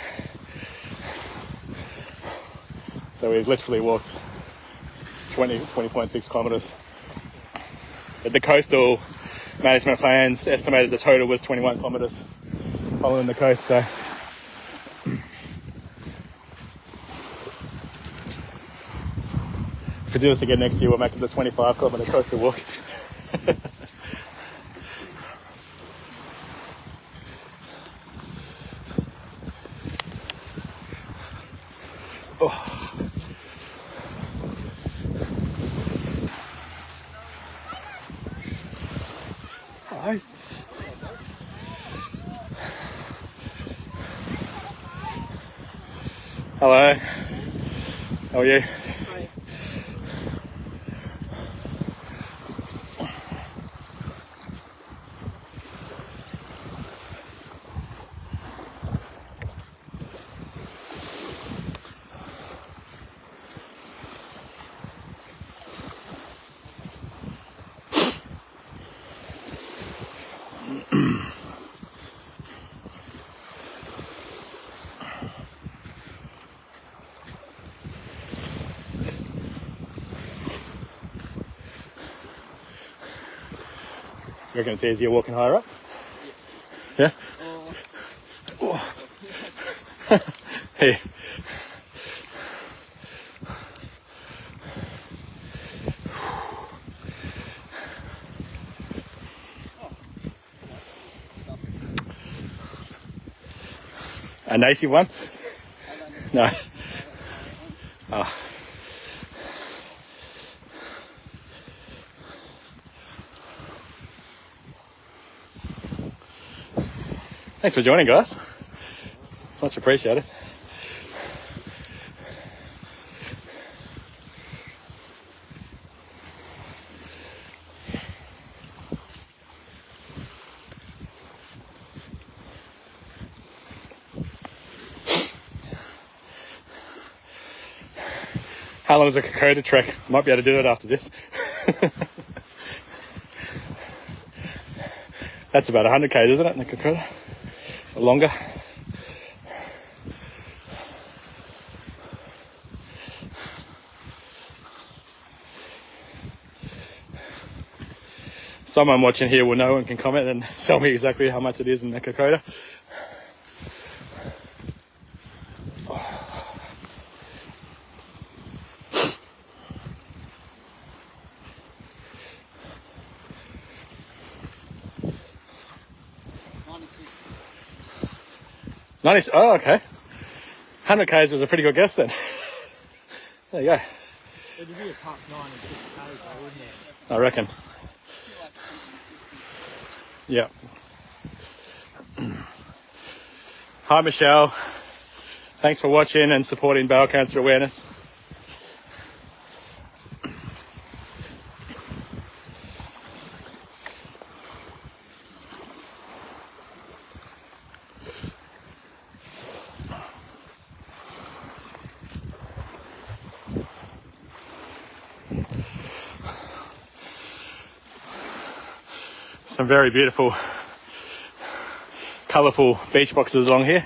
we've literally walked 20.6 kilometres. But the coastal management plans estimated the total was 21 kilometres following the coast. So if we do this again next year, we'll make it the 25 kilometre coastal walk. Hi. Hello. How are you? You reckon it's easier walking higher up? Yes. Yeah? Hey. A nicey one? No. Oh. Thanks for joining, guys. It's much appreciated. How long is a Kokoda trek? Might be able to do that after this. That's about 100 k's, isn't it, in the Kokoda? Or longer. Someone watching here will know and can comment and tell me exactly how much it is in the Kokoda. Oh, okay. 100 k's was a pretty good guess then. There you go. It'd be a top 96 k's though, wouldn't it? I reckon. Yeah. Hi, Michelle. Thanks for watching and supporting bowel cancer awareness. Some very beautiful, colourful beach boxes along here.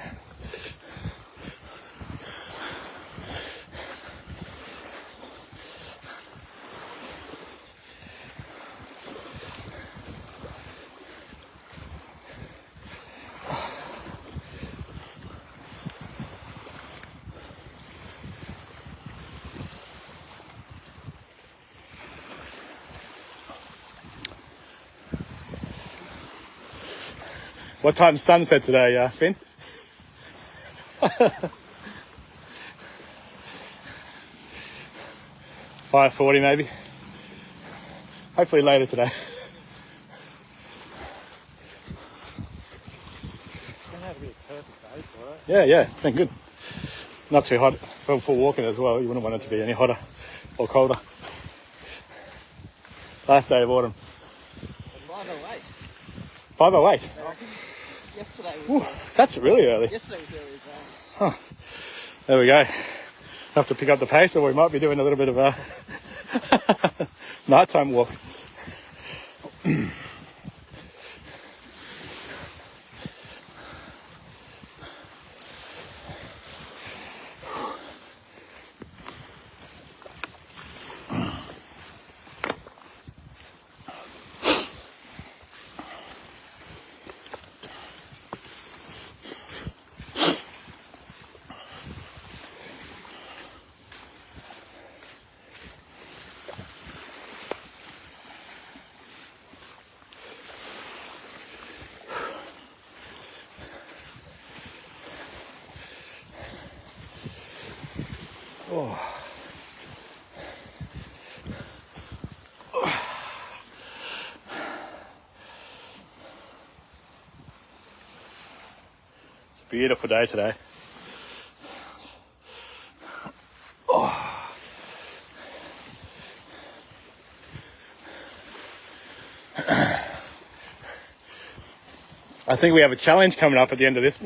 What time's sunset today, Finn? 5:40 maybe. Hopefully later today. It's going to have to be a perfect day for it. Yeah, it's been good. Not too hot for walking as well. You wouldn't want it to be any hotter or colder. Last day of autumn. 5:08. 5:08. Yesterday was That's really early. yesterday was early as well. There we go. Have to pick up the pace, or we might be doing a little bit of a nighttime walk. It's a beautiful day today. I think we have a challenge coming up at the end of this.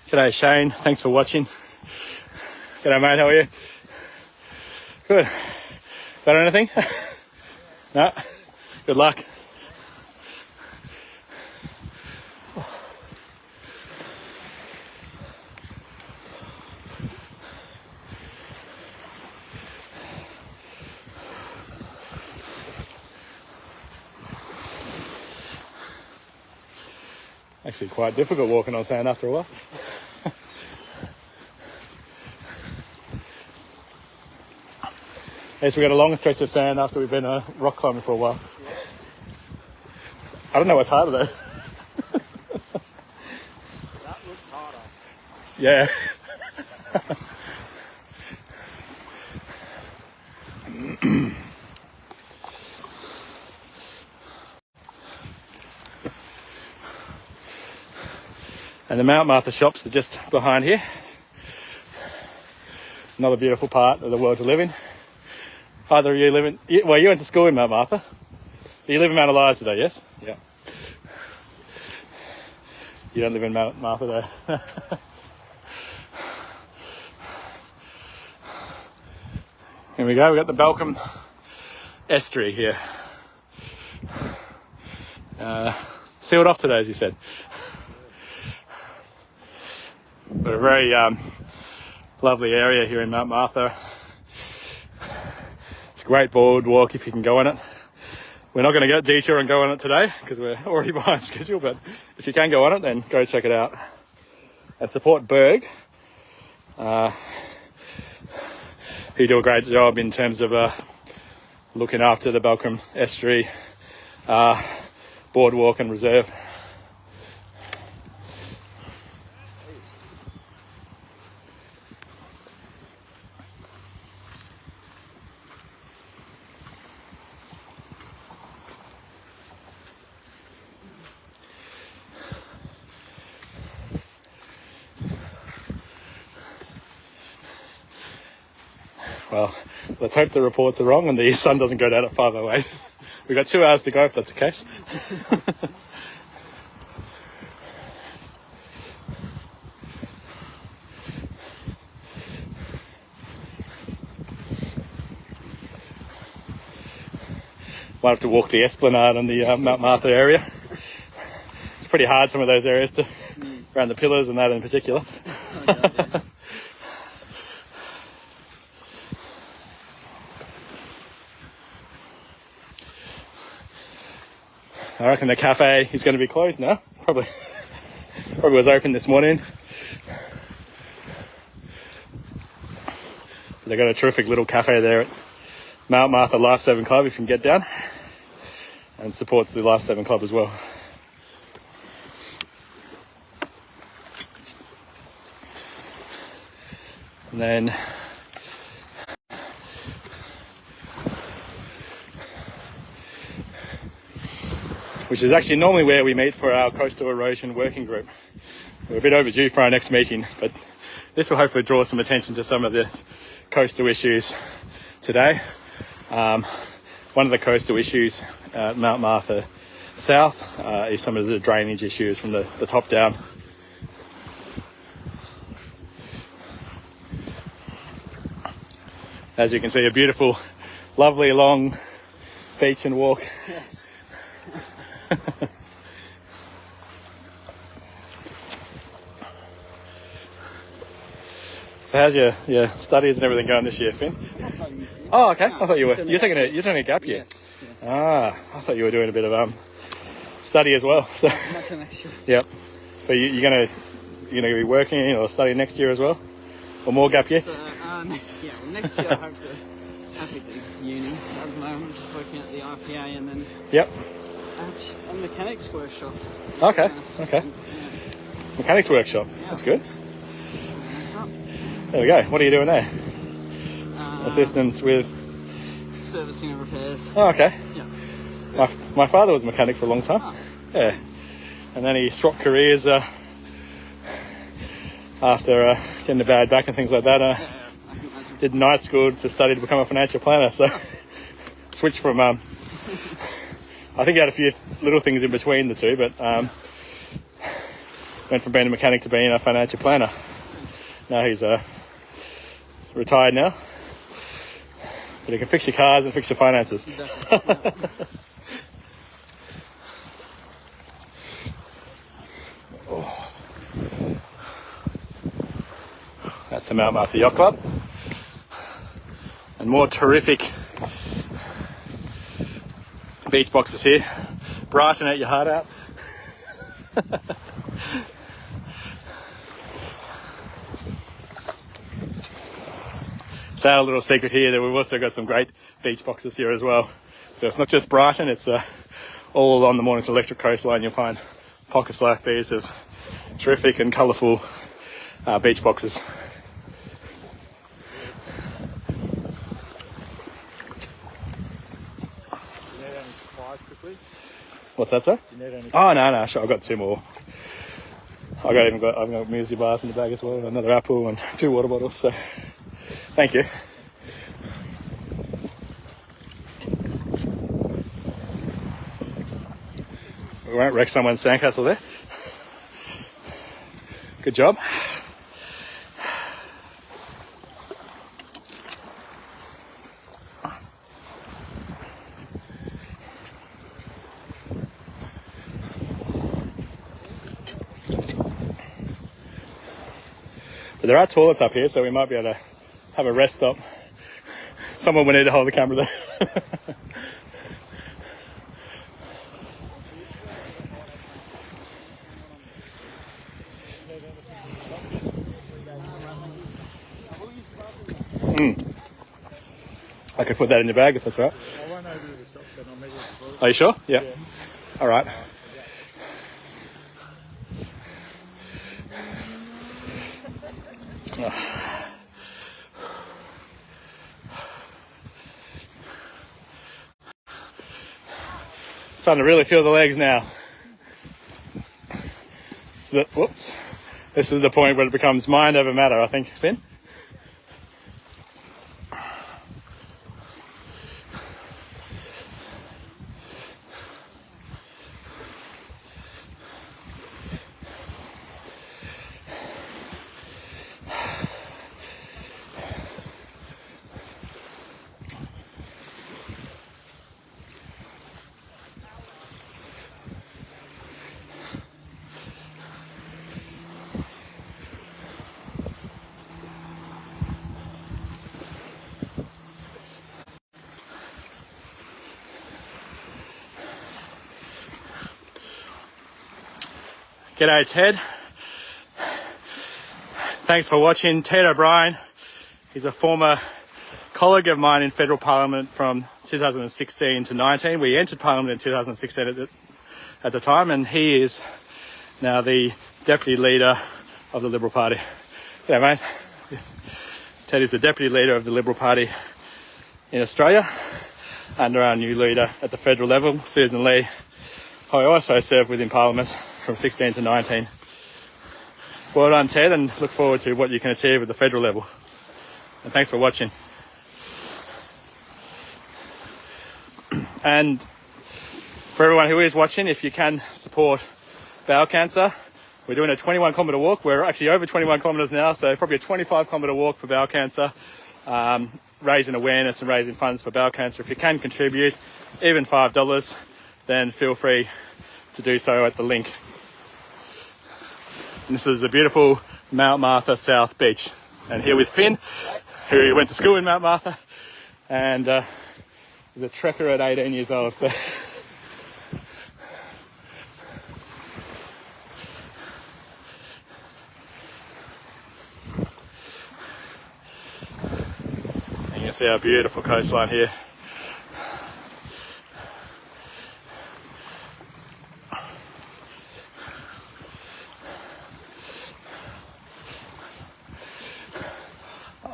G'day Shane, thanks for watching. G'day mate, how are you? Good. Got anything? No? Good luck. Actually quite difficult walking on sand after a while. Yes, we got a long stretch of sand after we've been rock climbing for a while. I don't know what's harder though. That looks harder. Yeah. And the Mount Martha shops are just behind here. Another beautiful part of the world to live in. Either you live in, well, you went to school in Mount Martha. You live in Mount Eliza though, yes? Yeah. You don't live in Mount Martha though. Here we go, we've got the Balcombe Estuary here. Sealed off today, as you said. But a very lovely area here in Mount Martha. It's a great boardwalk if you can go on it. We're not going to get detour and go on it today because we're already behind schedule, but if you can go on it, then go check it out. And support Berg, who do a great job in terms of looking after the Balcombe Estuary boardwalk and reserve. Well, let's hope the reports are wrong and the sun doesn't go down at 5:08. We've got 2 hours to go if that's the case. Might have to walk the Esplanade and the Mount Martha area. It's pretty hard, some of those areas, to around the pillars and that in particular. I reckon the cafe is going to be closed now. Probably was open this morning. They've got a terrific little cafe there at Mount Martha Life 7 Club if you can get down, and supports the Life 7 Club as well. And then which is actually normally where we meet for our coastal erosion working group. We're a bit overdue for our next meeting, but this will hopefully draw some attention to some of the coastal issues today. One of the coastal issues at Mount Martha South is some of the drainage issues from the top down. As you can see, a beautiful, lovely long beach and walk. Yes. So how's your studies and everything going this year, Finn? Oh, okay. I thought you're taking a gap year. Yes. Ah, I thought you were doing a bit of study as well. So That's the next year. yep. So you're gonna be working or studying next year as well, or more gap year? So, next year. Well, next year I hope to have to do uni. At the moment, I'm just working at the IPA and then Yep. at a mechanics workshop. Okay. Assistant, Okay. Mechanics workshop. Yeah. That's good. Yeah. What's up? There we go. What are you doing there? Assistance with. Servicing and repairs. Oh, okay. Yeah. My father was a mechanic for a long time. Oh. Yeah. And then he swapped careers after getting a bad back and things like that. I can imagine. Did night school to study to become a financial planner. So switched from. I think he had a few little things in between the two, but went from being a mechanic to being a financial planner. Now he's retired now, but he can fix your cars and fix your finances. Exactly. Yeah. That's the Mount Martha Yacht Club. And more terrific beach boxes here, brighten out your heart out. So our little secret here that we've also got some great beach boxes here as well. So it's not just Brighton, it's all along the Mornington Electric coastline. You'll find pockets like these of terrific and colourful beach boxes. Do you need any supplies quickly? What's that, sir? Do you need any Oh no, sure. I've got two more. I've got muesli bars in the bag as well, another apple and 2 water bottles. So, thank you. We won't wreck someone's sandcastle there. Good job. But there are toilets up here, so we might be able to have a rest stop. Someone will need to hold the camera there. I could put that in your bag if that's all right. I won't over to the shops then, I'll meet you at the toilet. Are you sure? Yeah. All right. Starting to really feel the legs now. Whoops. This is the point where it becomes mind over matter, I think, Finn. G'day, Ted. Thanks for watching. Ted O'Brien. He's a former colleague of mine in federal parliament from 2016 to 19. We entered parliament in 2016 at the time, and he is now the deputy leader of the Liberal Party. Yeah, mate. Ted is the deputy leader of the Liberal Party in Australia under our new leader at the federal level, Susan Lee, who I also served with in parliament from 16 to 19. Well done, Ted, and look forward to what you can achieve at the federal level. And thanks for watching. And for everyone who is watching, if you can support bowel cancer, we're doing a 21 kilometre walk. We're actually over 21 kilometres now, so probably a 25 kilometre walk for bowel cancer, raising awareness and raising funds for bowel cancer. If you can contribute, even $5, then feel free to do so at the link. And this is the beautiful Mount Martha South Beach. And here with Finn, who went to school in Mount Martha, and is a trekker at 18 years old. So. And you can see our beautiful coastline here.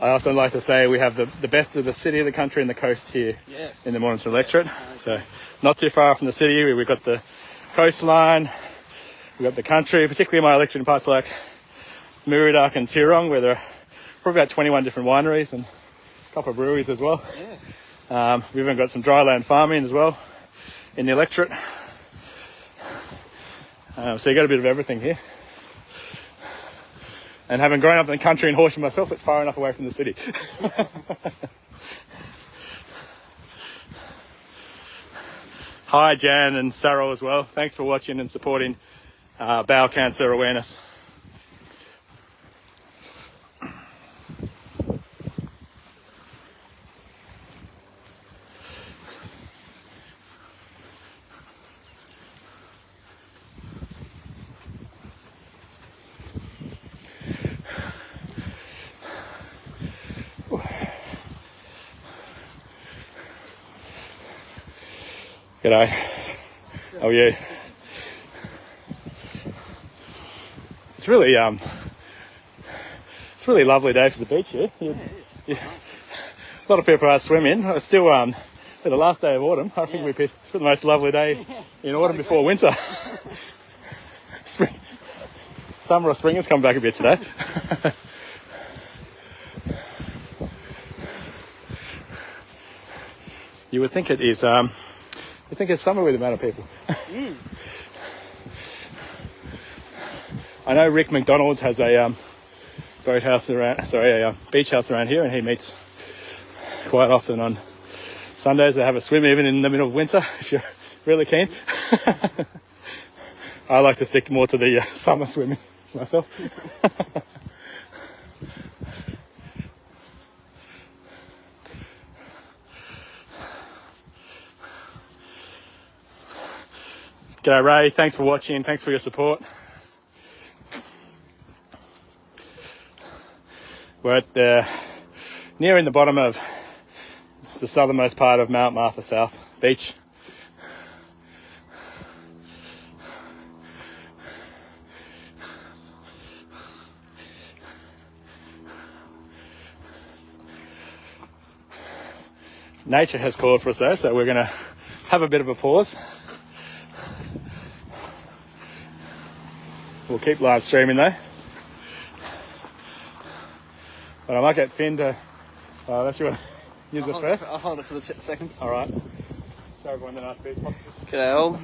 I often like to say we have the best of the city, the country and the coast here in the Mornington Electorate. So not too far from the city. We've got the coastline, we've got the country, particularly my electorate in parts like Muridak and Tirong, where there are probably about 21 different wineries and a couple of breweries as well. We've even got some dry land farming as well in the electorate. So you got a bit of everything here. And having grown up in the country in Horsham myself, it's far enough away from the city. Hi, Jan and Sarah as well. Thanks for watching and supporting bowel cancer awareness. G'day. How are you? It's really a lovely day for the beach here. Yeah. A lot of people are swimming. It's still the last day of autumn. I think we picked it's the most lovely day in autumn before winter. Spring, summer or spring has come back a bit today. You would think it is. I think it's summer with the amount of people. I know Rick McDonald's has a beach house around here, and he meets quite often on Sundays. They have a swim even in the middle of winter if you're really keen. I like to stick more to the summer swimming myself. G'day Ray, thanks for watching, thanks for your support. We're at nearing the bottom of the southernmost part of Mount Martha South Beach. Nature has called for us though, so we're going to have a bit of a pause. We'll keep live streaming though. But I might get Finn to, unless you want to use it first. I'll hold it for the second. Alright. Show everyone the nice beach boxes. G'day all.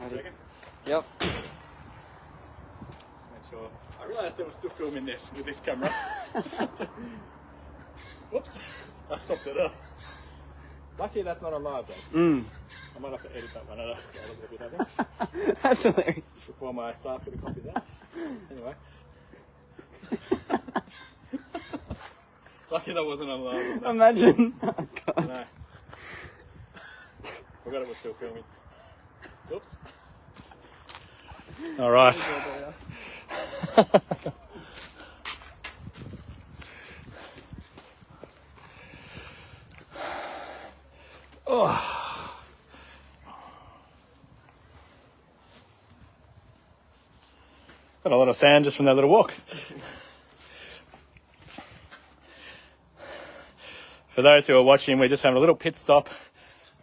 Second? Yep. Make sure. I realised I was still filming this with this camera. Whoops. I stopped it. Lucky that's not on live though. I might have to edit that one out a little bit, I think. That's hilarious. Before my staff get a copy of that. Anyway. Lucky that wasn't on live. Imagine. Oh, God. No. Forgot it was still filming. Whoops. All right. Oh. Got a lot of sand just from that little walk. For those who are watching, we're just having a little pit stop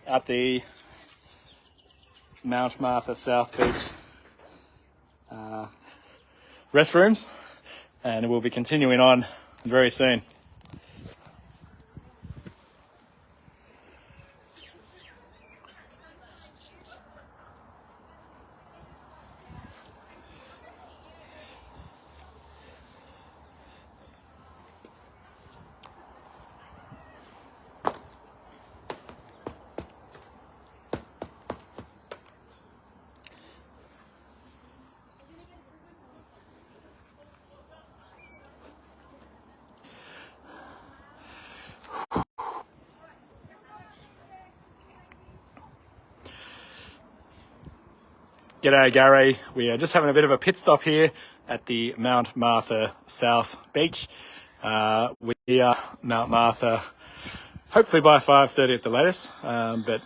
at the Mount Martha South Beach restrooms, and we'll be continuing on very soon. G'day Gary, we are just having a bit of a pit stop here at the Mount Martha South Beach. We are Mount Martha hopefully by 5:30 at the latest, but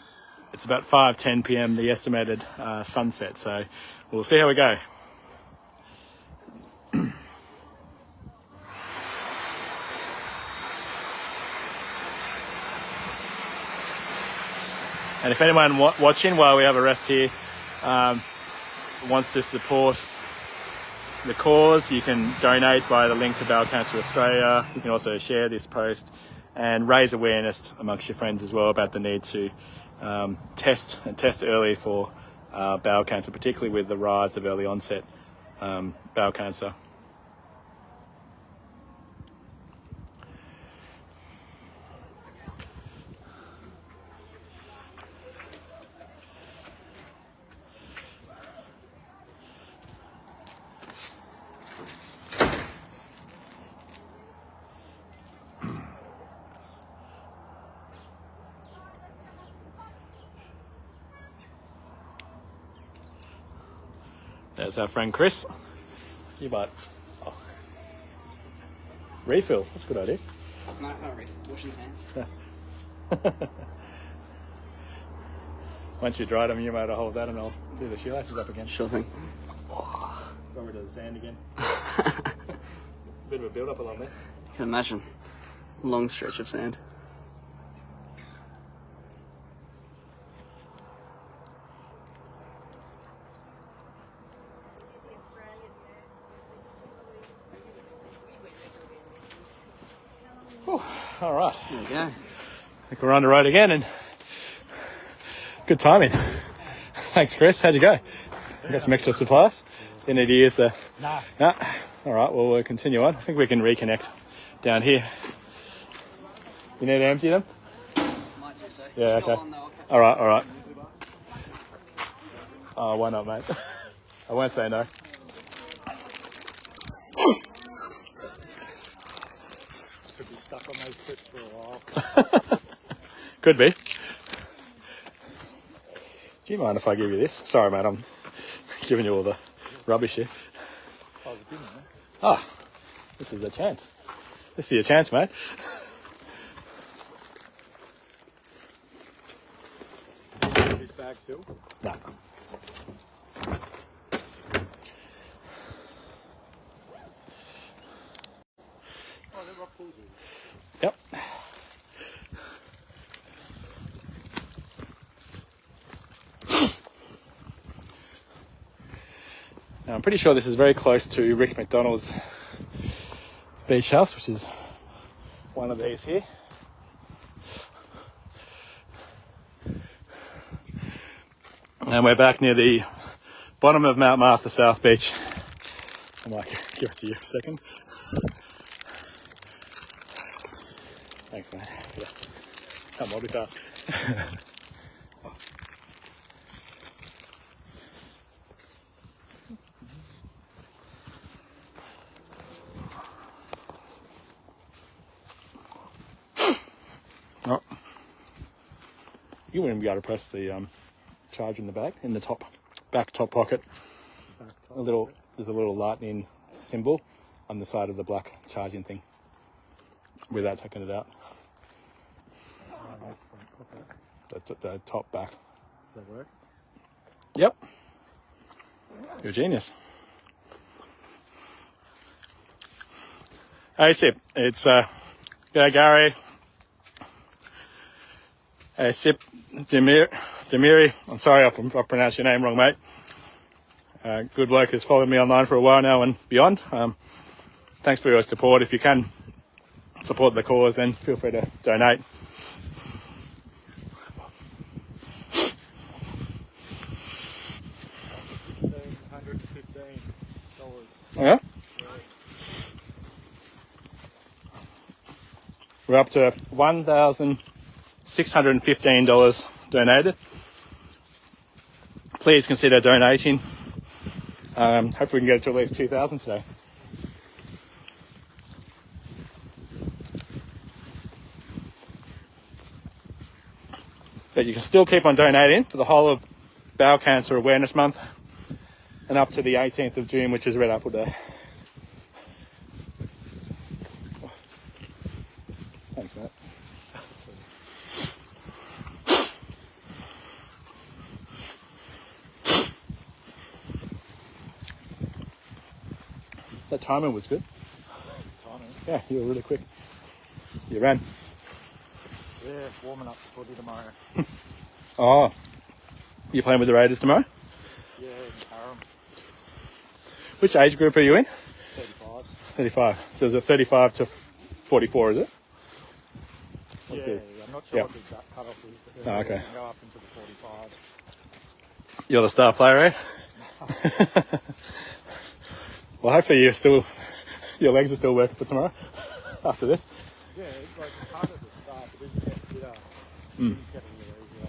it's about 5:10 p.m. the estimated sunset, so we'll see how we go. And if anyone watching while we have a rest here wants to support the cause, you can donate via the link to Bowel Cancer Australia. You can also share this post and raise awareness amongst your friends as well about the need to test early for bowel cancer, particularly with the rise of early onset bowel cancer. There's our friend Chris. You might refill. That's a good idea. No, not really. Washing hands. Once you dry them, you might hold that and I'll do the shoelaces up again. Sure thing. Got rid of the sand again. Bit of a build up along there. I can imagine. Long stretch of sand. All right. There we go. I think we're on the road again, and good timing. Thanks, Chris. How'd you go? You got some extra supplies? Didn't need to use the... Nah. No. All right, well, we'll continue on. I think we can reconnect down here. You need to empty them? Might do so. Yeah, Go okay. on, though, I'll catch All right, all right. Oh, why not, mate? I won't say no. Could be stuck on those clips for a while. Could be. Do you mind if I give you this? Sorry, mate, I'm giving you all the rubbish here. I was giving it. Ah, this is a chance. This is your chance, mate. This bag still? No. Oh, they're rock pools. Yep. Now, I'm pretty sure this is very close to Rick McDonald's beach house, which is one of these here. And we're back near the Bottom of Mount Martha, South Beach. I might give it to you for a second. Thanks, mate. Yeah. Can't multitask. Oh. You wouldn't be able to press the charge in the back, in the back top pocket. There's a little lightning symbol on the side of the black charging thing without taking it out. The top back. Does that work? Yep. You're a genius. Hey, Sip. It's Gary. Hey, Sip Demiri. I'm sorry if I pronounced your name wrong, mate. Good bloke has followed me online for a while now and beyond. Thanks for your support. If you can support the cause, then feel free to donate. $1,515. Yeah? We're up to $1,615 donated. Please consider donating. Hopefully we can get it to at least 2,000 today. But you can still keep on donating for the whole of Bowel Cancer Awareness Month and up to the 18th of June, which is Red Apple Day. Thanks, mate. That timing was good. Timing. Yeah, you were really quick. You ran. Yeah, warming up for footy tomorrow. Oh, you playing with the Raiders tomorrow? Yeah, in Durham. Which age group are you in? 35s. 35. So is it 35 to 44, is it? Yeah, it? I'm not sure Yep. what the exact cut-off is, but Oh, okay. we can go up into the 45s. You're the star player, eh? Well, hopefully your legs are still working for tomorrow after this. Yeah, it's like it's hard at the start, but as you get fitter, Mm. you get a little easier.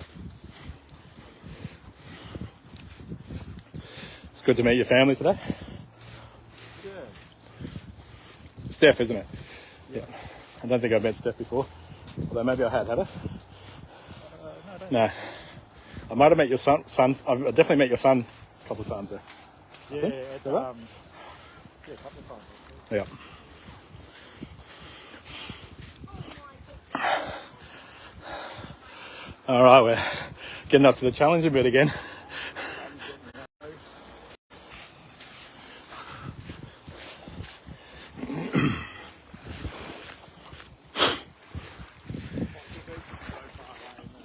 It's good to meet your family today. Yeah. Steph, isn't it? Yeah. I don't think I've met Steph before. Although maybe I had I? No, I don't. No. I might have met your son. I've definitely met your son a couple of times there. Yeah, think. at, Is that right? yeah, a couple of times. Actually. Yeah. All right, we're getting up to the challenge a bit again.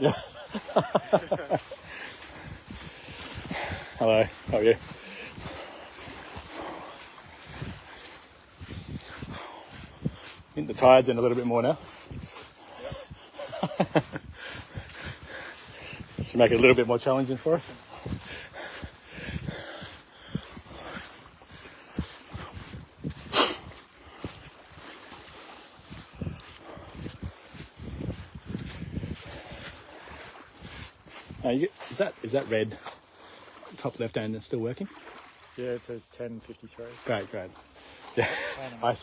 Yeah. Hello, how are you? I think the tide's in a little bit more now. Should make it a little bit more challenging for us. Is that red top left hand that's still working? Yeah, it says 10:53. Great. Yeah, I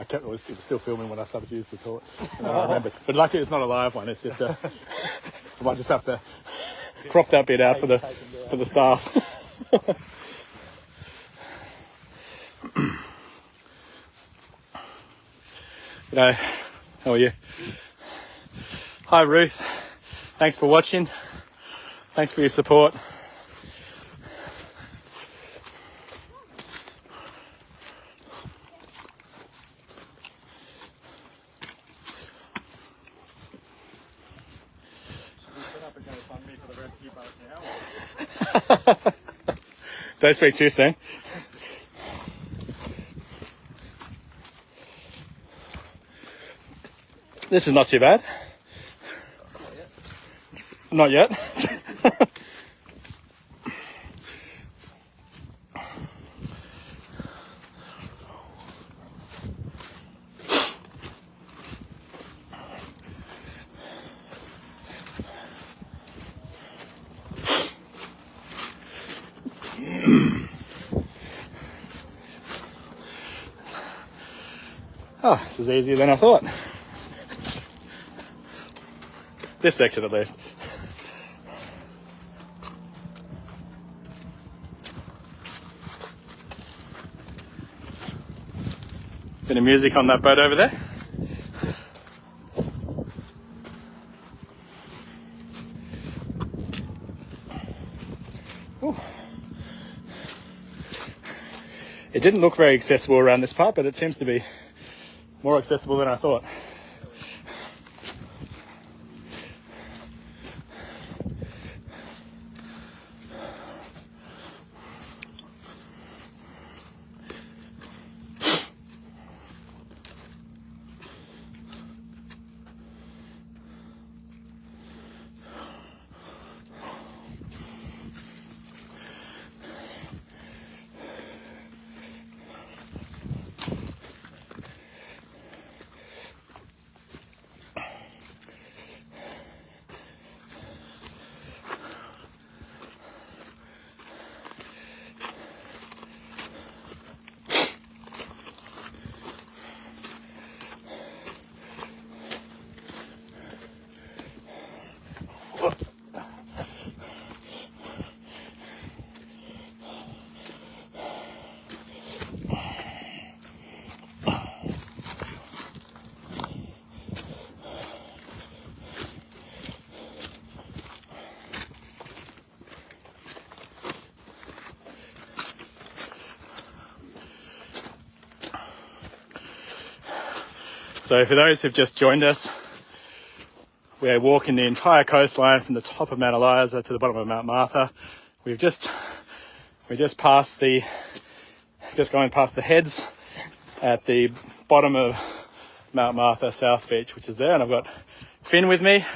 kept it was still filming when I started to use the toilet. I remember, but luckily it's not a live one. It's just I might just have to crop that bit out for the staff. G'day, how are you? Hi Ruth, thanks for watching. Thanks for your support. We set up a GoFundMe for the rescue boat now. Don't speak too soon. This is not too bad. Not yet. Oh, this is easier than I thought. This section at least. Bit of music on that boat over there. Ooh. It didn't look very accessible around this part, but it seems to be more accessible than I thought. So for those who've just joined us, we're walking the entire coastline from the top of Mount Eliza to the bottom of Mount Martha. We're just going past the heads at the bottom of Mount Martha South Beach, which is there, and I've got Finn with me,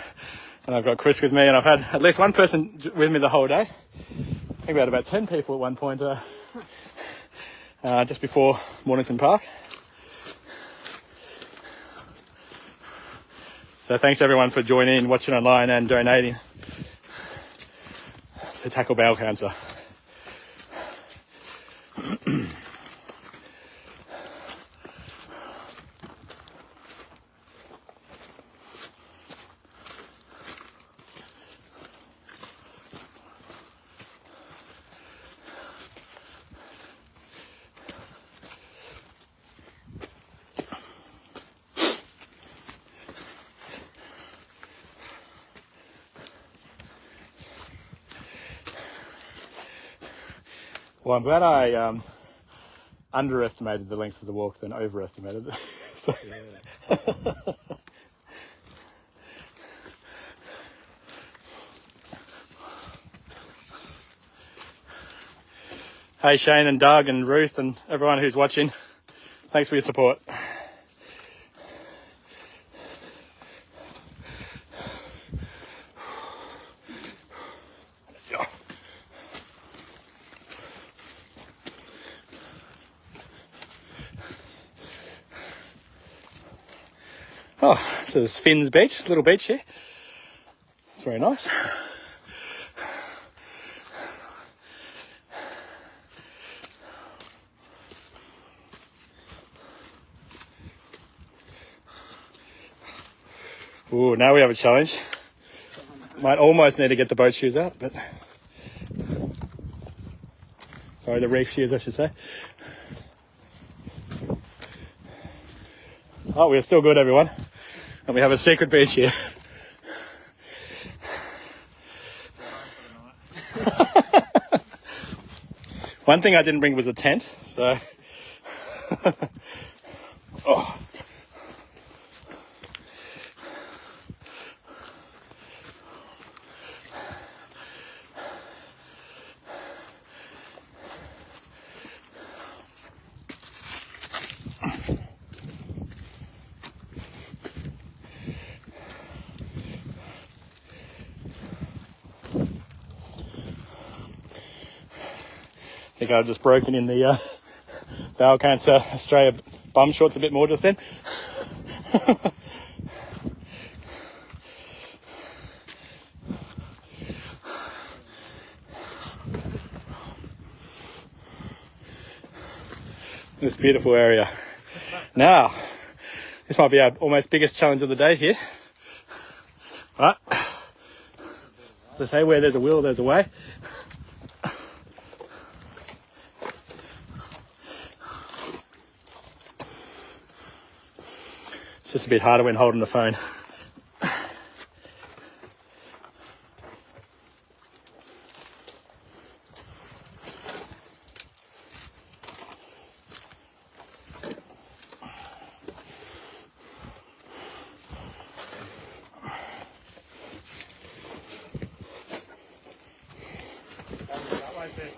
and I've got Chris with me, and I've had at least one person with me the whole day. I think we had about 10 people at one point just before Mornington Park. So thanks everyone for joining, watching online and donating to tackle bowel cancer. Well, I'm glad I underestimated the length of the walk than overestimated it. So. Hey Shane and Doug and Ruth and everyone who's watching, thanks for your support. Oh, this is Finn's Beach, little beach here. It's very nice. Ooh, now we have a challenge. Might almost need to get the boat shoes out, but... Sorry, the reef shoes, I should say. Oh, we're still good, everyone. And we have a secret beach here. One thing I didn't bring was a tent, so... Oh. I think I've just broken in the Bowel Cancer Australia bum shorts a bit more just then. this beautiful area. Now, this might be our almost biggest challenge of the day here. Right. As I say, where there's a will, there's a way. It's just a bit harder when holding the phone. That way, Ben.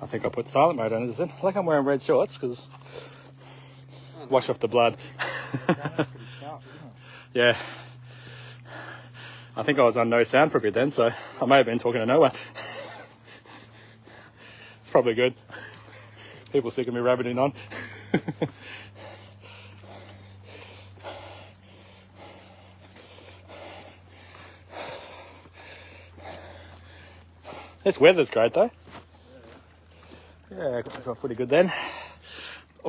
I think I put silent mode on it. I like I'm wearing red shorts because wash off the blood. Yeah. I think I was on no sound for a bit then, so I may have been talking to no one. It's probably good. People sick of me rabbiting on. This weather's great though. Yeah, I got myself pretty good then.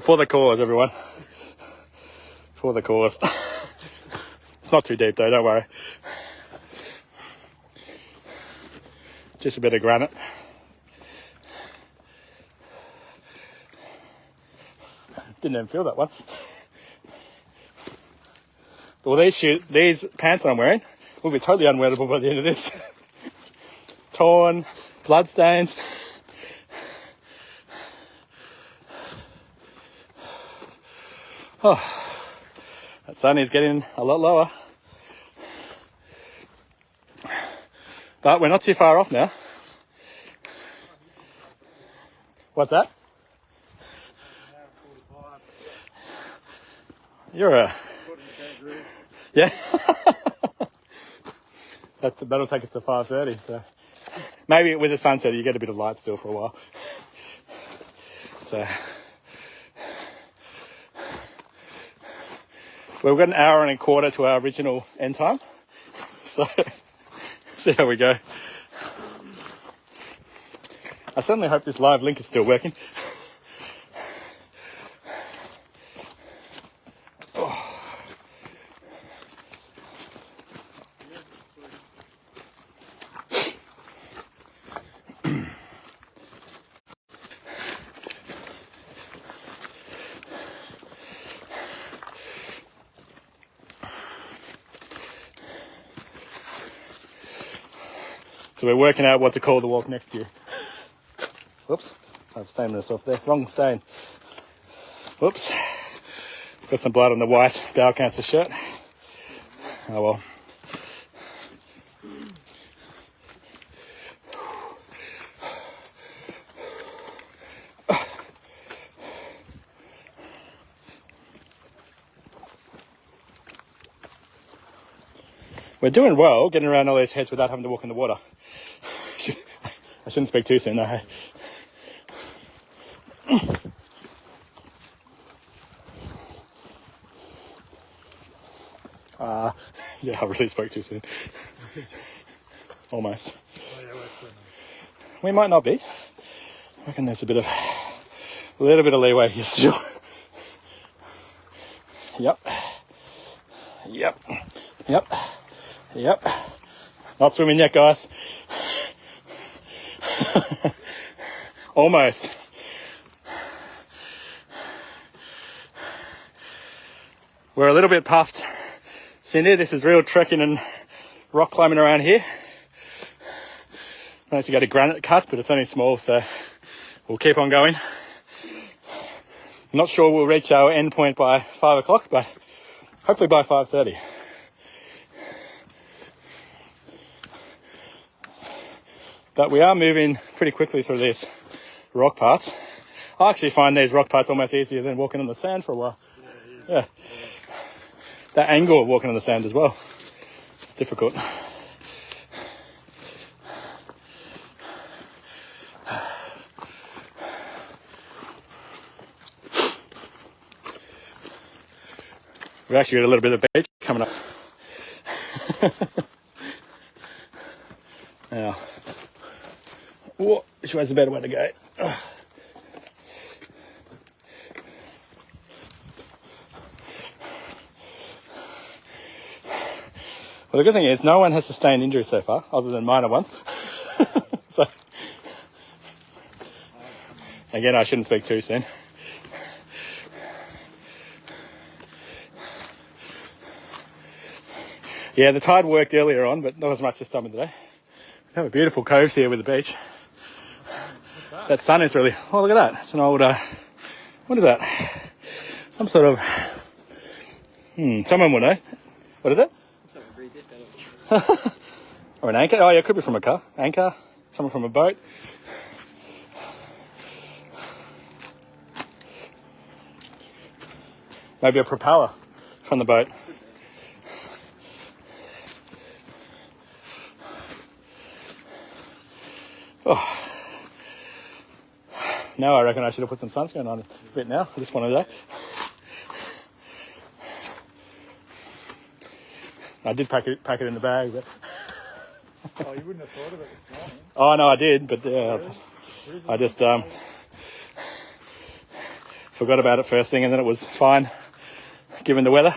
For the cause, everyone. For the cause. It's not too deep though, don't worry. Just a bit of granite. Didn't even feel that one. Well, these pants that I'm wearing will be totally unwearable by the end of this. Torn, blood stains. Oh, that sun is getting a lot lower. But we're not too far off now. What's that? You're a... Yeah. That'll take us to 5:30. So maybe with the sunset you get a bit of light still for a while. So we've got an hour and a quarter to our original end time. So see how we go. I certainly hope this live link is still working. So we're working out what to call the walk next year. Whoops, I've stained myself there. Wrong stain. Whoops. Got some blood on the white bowel cancer shirt. Oh well. We're doing well, getting around all these heads without having to walk in the water. I shouldn't speak too soon, though. Hey? Yeah, I really spoke too soon. Almost. We might not be. I reckon there's a little bit of leeway here still. Yep. Yep. Yep. Yep. Not swimming yet, guys. Almost. We're a little bit puffed. Cindy, this is real trekking and rock climbing around here. Managed to get a granite cut, but it's only small, so we'll keep on going. I'm not sure we'll reach our end point by 5 o'clock, but hopefully by 5:30. But we are moving pretty quickly through these rock parts. I actually find these rock parts almost easier than walking on the sand for a while. Yeah. That angle of walking on the sand as well. It's difficult. We've actually got a little bit of beach coming up. Now, which way's the better way to go? Well, the good thing is no one has sustained injuries so far, other than minor ones. So, again, I shouldn't speak too soon. Yeah, the tide worked earlier on, but not as much this time of the day. We have a beautiful coves here with the beach. That sun is really... Oh, look at that. It's an old... what is that? Some sort of... someone will know. What is it? Or an anchor? Oh, yeah, it could be from a car. Anchor. Someone from a boat. Maybe a propeller from the boat. Oh. Now I reckon I should have put some sunscreen on a bit now. I just wanted that. I did pack it in the bag, but... Oh, you wouldn't have thought of it this morning. Oh, no, I did, but I just forgot about it first thing, and then it was fine, given the weather.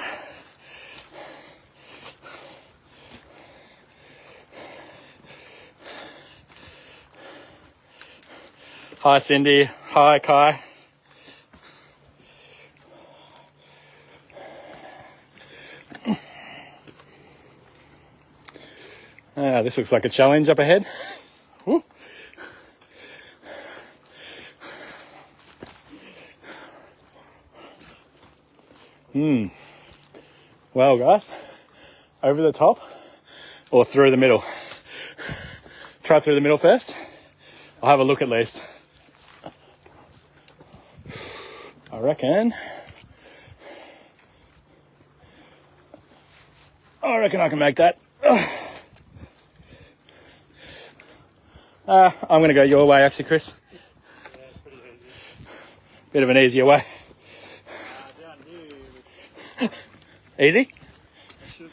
Hi, Cindy. Hi, Kai. This looks like a challenge up ahead. Woo. Well, guys, over the top or through the middle? Try through the middle first. I'll have a look at least. I reckon I can make that. I'm going to go your way, actually, Chris. Yeah, it's pretty easy. Bit of an easier way. Down here, Easy? it should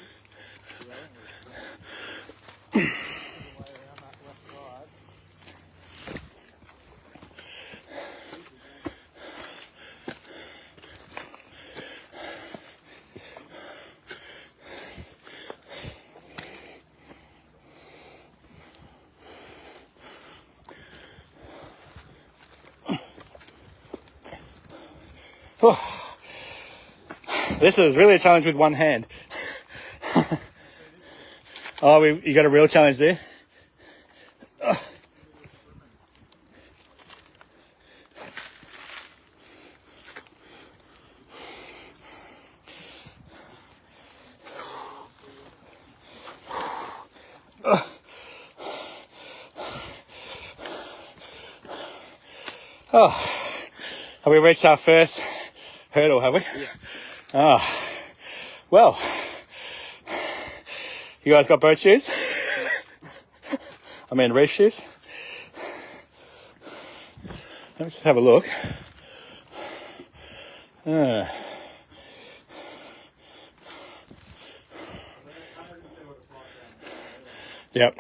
be way around that left side. This is really a challenge with one hand. Oh, you got a real challenge there? Oh, have we reached our first hurdle, have we? Yeah. Ah, well, you guys got boat shoes? I mean reef shoes? Let me just have a look. Yep.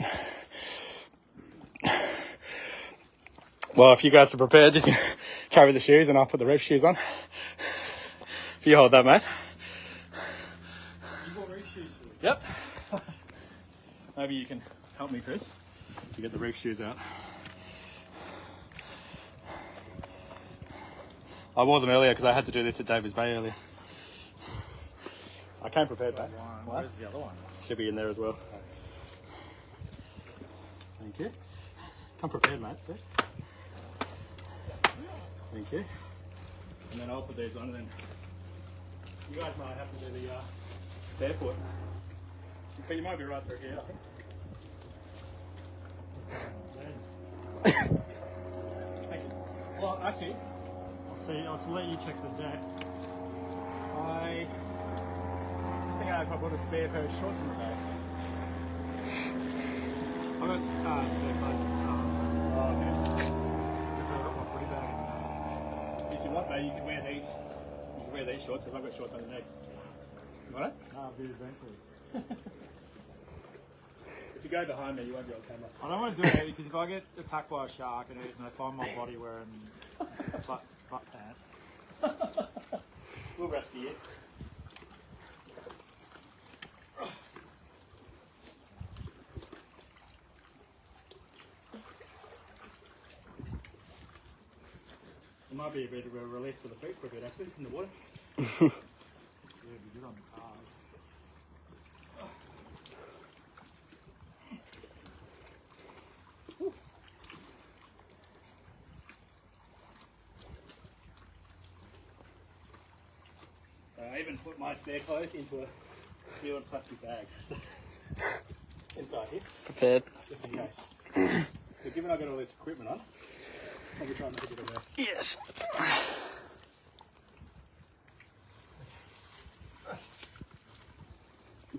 Well, if you guys are prepared, you can carry the shoes and I'll put the reef shoes on. If you hold that, mate. You got reef shoes for this? Yep. Maybe you can help me, Chris, to get the reef shoes out. I wore them earlier because I had to do this at Davis Bay earlier. I came prepared, mate. Where's the other one? Should be in there as well. Thank you. Come prepared, mate. See? Thank you. And then I'll put these on, and then you guys might have to do the barefoot. But you might be right through here, I think. Thank you. Well, actually, I'll just let you check the deck. I just think I put a spare pair of shorts in the bag. I've got spare clothes in the car. Oh, okay. Because I've got my footy bag in there. If you want, though, you can wear these. You can wear these shorts because I've got shorts underneath. You want it? I'll be eventually. If you go behind me, you won't be on camera. I don't want to do it because if I get attacked by a shark and they find my body wearing butt pants. We'll rescue you. It might be a bit of a relief for the feet for a bit, actually, in the water. Yeah, it'd be good on the cars. I even put my spare clothes into a sealed plastic bag. So inside here, Prepared. just in case. But given I've got all this equipment on, I'll be trying to make a bit of a Yes.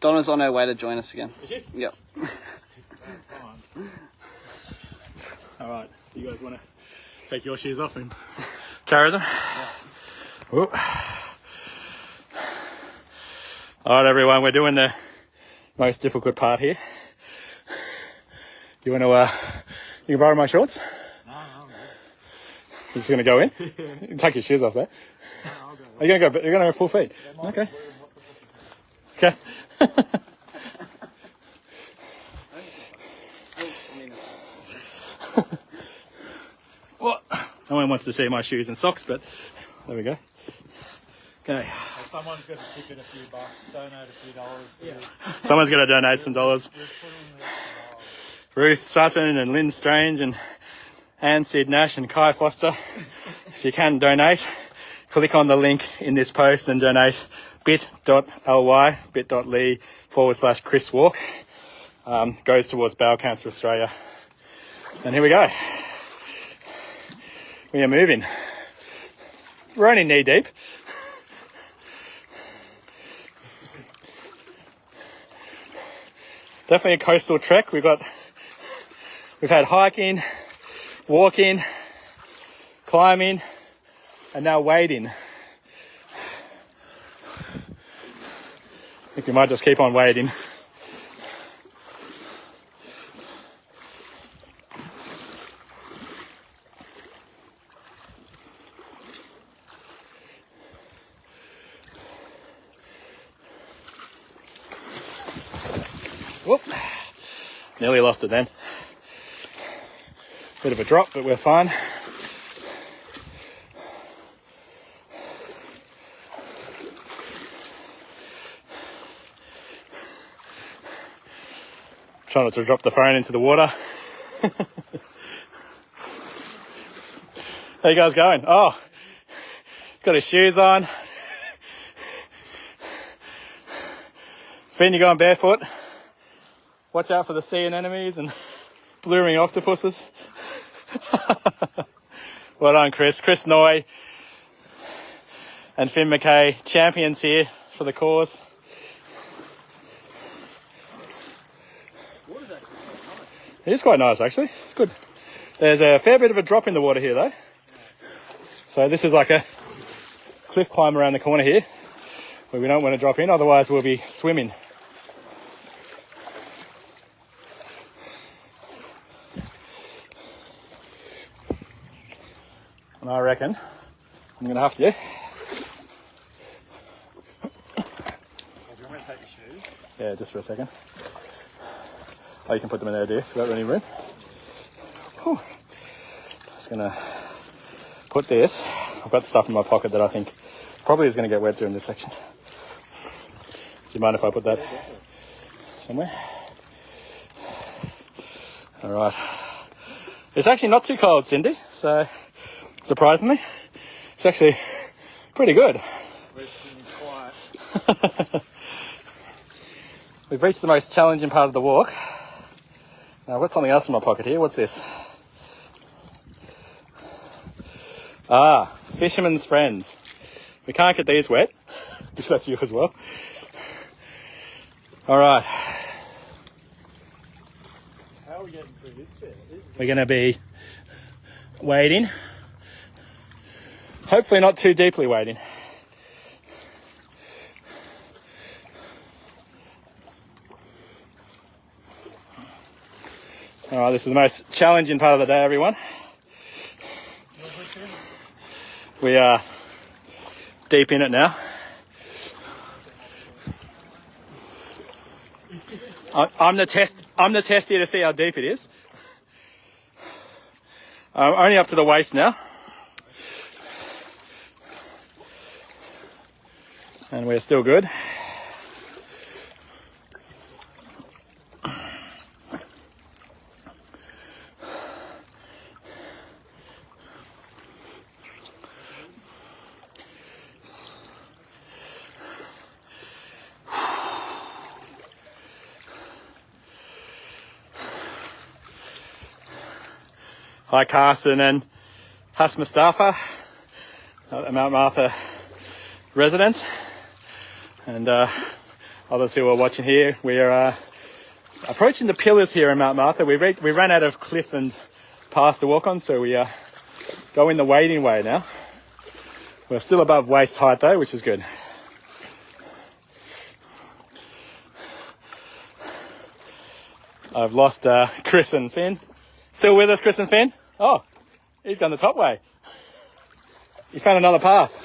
Donna's on her way to join us again. Is she? Yep. All right, you guys want to take your shoes off and carry them? Yeah. All right, everyone, we're doing the most difficult part here. You want to, you can borrow my shorts? No, I'm good. You're just going to go in? You can take your shoes off there. No, I'll go. Are you going to go, you're going to go full feet? Okay. Okay. Well, no one wants to see my shoes and socks, but there we go. Okay. If someone's got to chip in a few bucks, donate a few dollars for this. Someone's going to donate some dollars. We've put in the extra miles. Ruth Sutton and Lynn Strange and Anne Sid Nash and Kai Foster. If you can donate, click on the link in this post and donate bit.ly, bit.ly/Chris Walk. Goes towards Bowel Cancer Australia. And here we go. We are moving. We're only knee deep. Definitely a coastal trek. We've had hiking, walking, climbing, and now wading. I think we might just keep on wading. Whoop. Nearly lost it then. Bit of a drop, but we're fine. Try not to drop the phone into the water. How you guys going? Oh, got his shoes on. Finn, you going barefoot? Watch out for the sea anemones and blue ring octopuses. Well done, Chris. Chris Noy and Finn McKay, champions here for the cause. It is quite nice, actually. It's good. There's a fair bit of a drop in the water here, though. So this is like a cliff climb around the corner here, where we don't want to drop in, otherwise we'll be swimming. And I reckon I'm going to have to. Do you want me to take your shoes? Yeah, just for a second. Oh, you can put them in there, do you? Is that any room? Whew. Just going to put this. I've got stuff in my pocket that I think probably is going to get wet during this section. Do you mind if I put that somewhere? All right. It's actually not too cold, Cindy, so surprisingly, it's actually pretty good. Quiet. We've reached the most challenging part of the walk. Now I've got something else in my pocket here. What's this? Ah, Fisherman's Friends. We can't get these wet, because that's you as well. All right. How are we getting through this bit? We're going to be wading. Hopefully not too deeply wading. All right, this is the most challenging part of the day, everyone. We are deep in it now. I'm the test here to see how deep it is. I'm only up to the waist now. And we're still good. Hi, Carson and Has Mustafa, Mount Martha residents. And others who are watching here. We're approaching the pillars here in Mount Martha. We ran out of cliff and path to walk on, so we are going the wading way now. We're still above waist height though, which is good. I've lost Chris and Finn. Still with us, Chris and Finn? Oh, he's gone the top way. He found another path.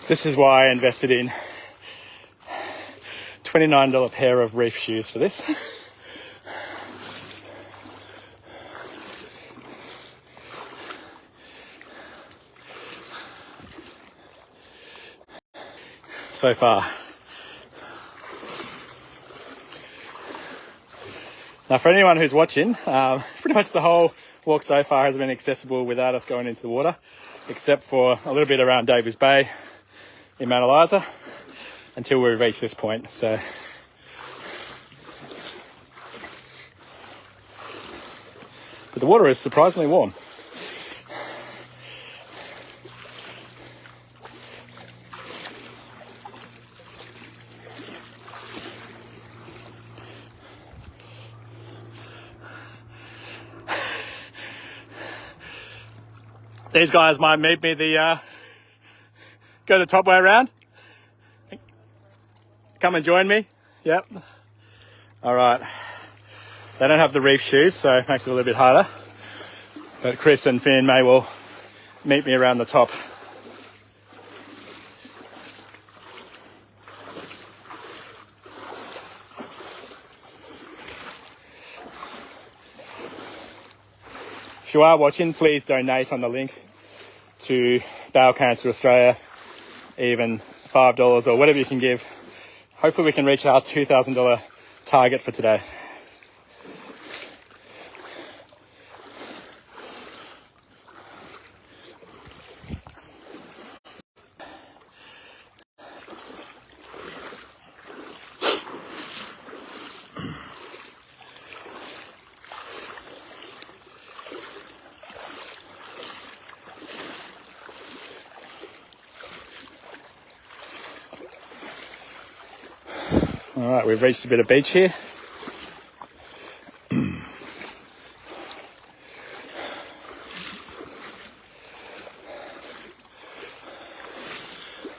This is why I invested in $29 pair of reef shoes for this. So far. Now for anyone who's watching, pretty much the whole walk so far has been accessible without us going into the water, except for a little bit around Davis Bay in Mount Eliza until we reach this point. So but the water is surprisingly warm. These guys might meet me go the top way around. Come and join me. Yep. All right. They don't have the reef shoes, so it makes it a little bit harder. But Chris and Finn may well meet me around the top. If you are watching, please donate on the link to Bowel Cancer Australia, even $5 or whatever you can give. Hopefully we can reach our $2,000 target for today. All right, we've reached a bit of beach here.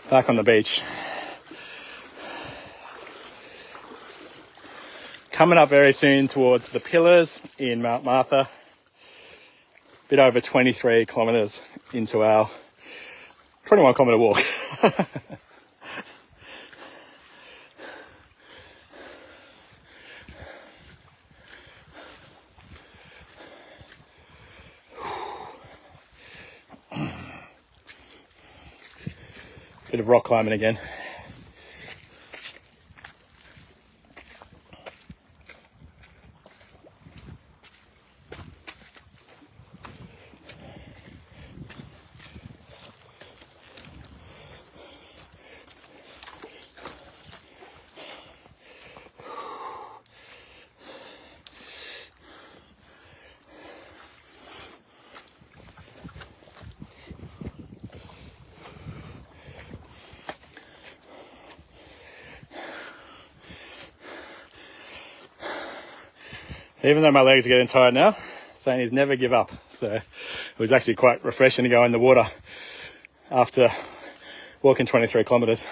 Back on the beach. Coming up very soon towards the pillars in Mount Martha. A bit over 23 kilometres into our 21 kilometre walk. Bit of rock climbing again. Even though my legs are getting tired now, saying he's never give up. So it was actually quite refreshing to go in the water after walking 23 kilometres.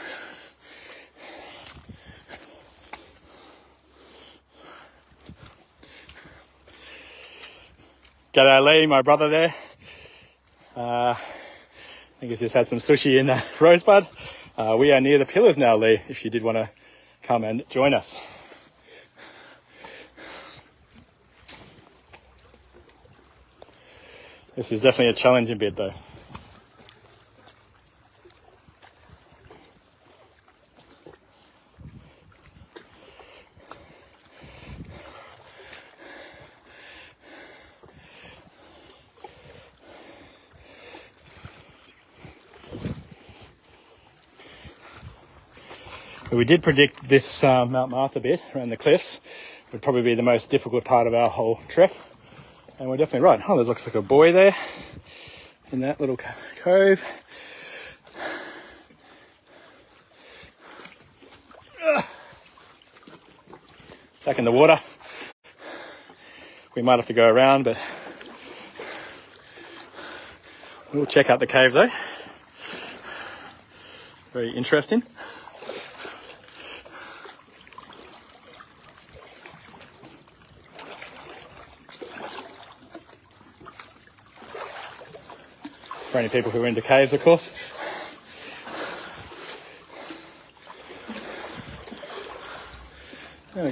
G'day Lee, my brother there. I think he's just had some sushi in Rosebud. We are near the pillars now, Lee, if you did want to come and join us. This is definitely a challenging bit though. But we did predict this Mount Martha bit around the cliffs would probably be the most difficult part of our whole trek. And we're definitely right. Oh, there looks like a buoy there in that little cove. Back in the water. We might have to go around, but we'll check out the cave though. Very interesting. For any people who are into caves, of course. There we go.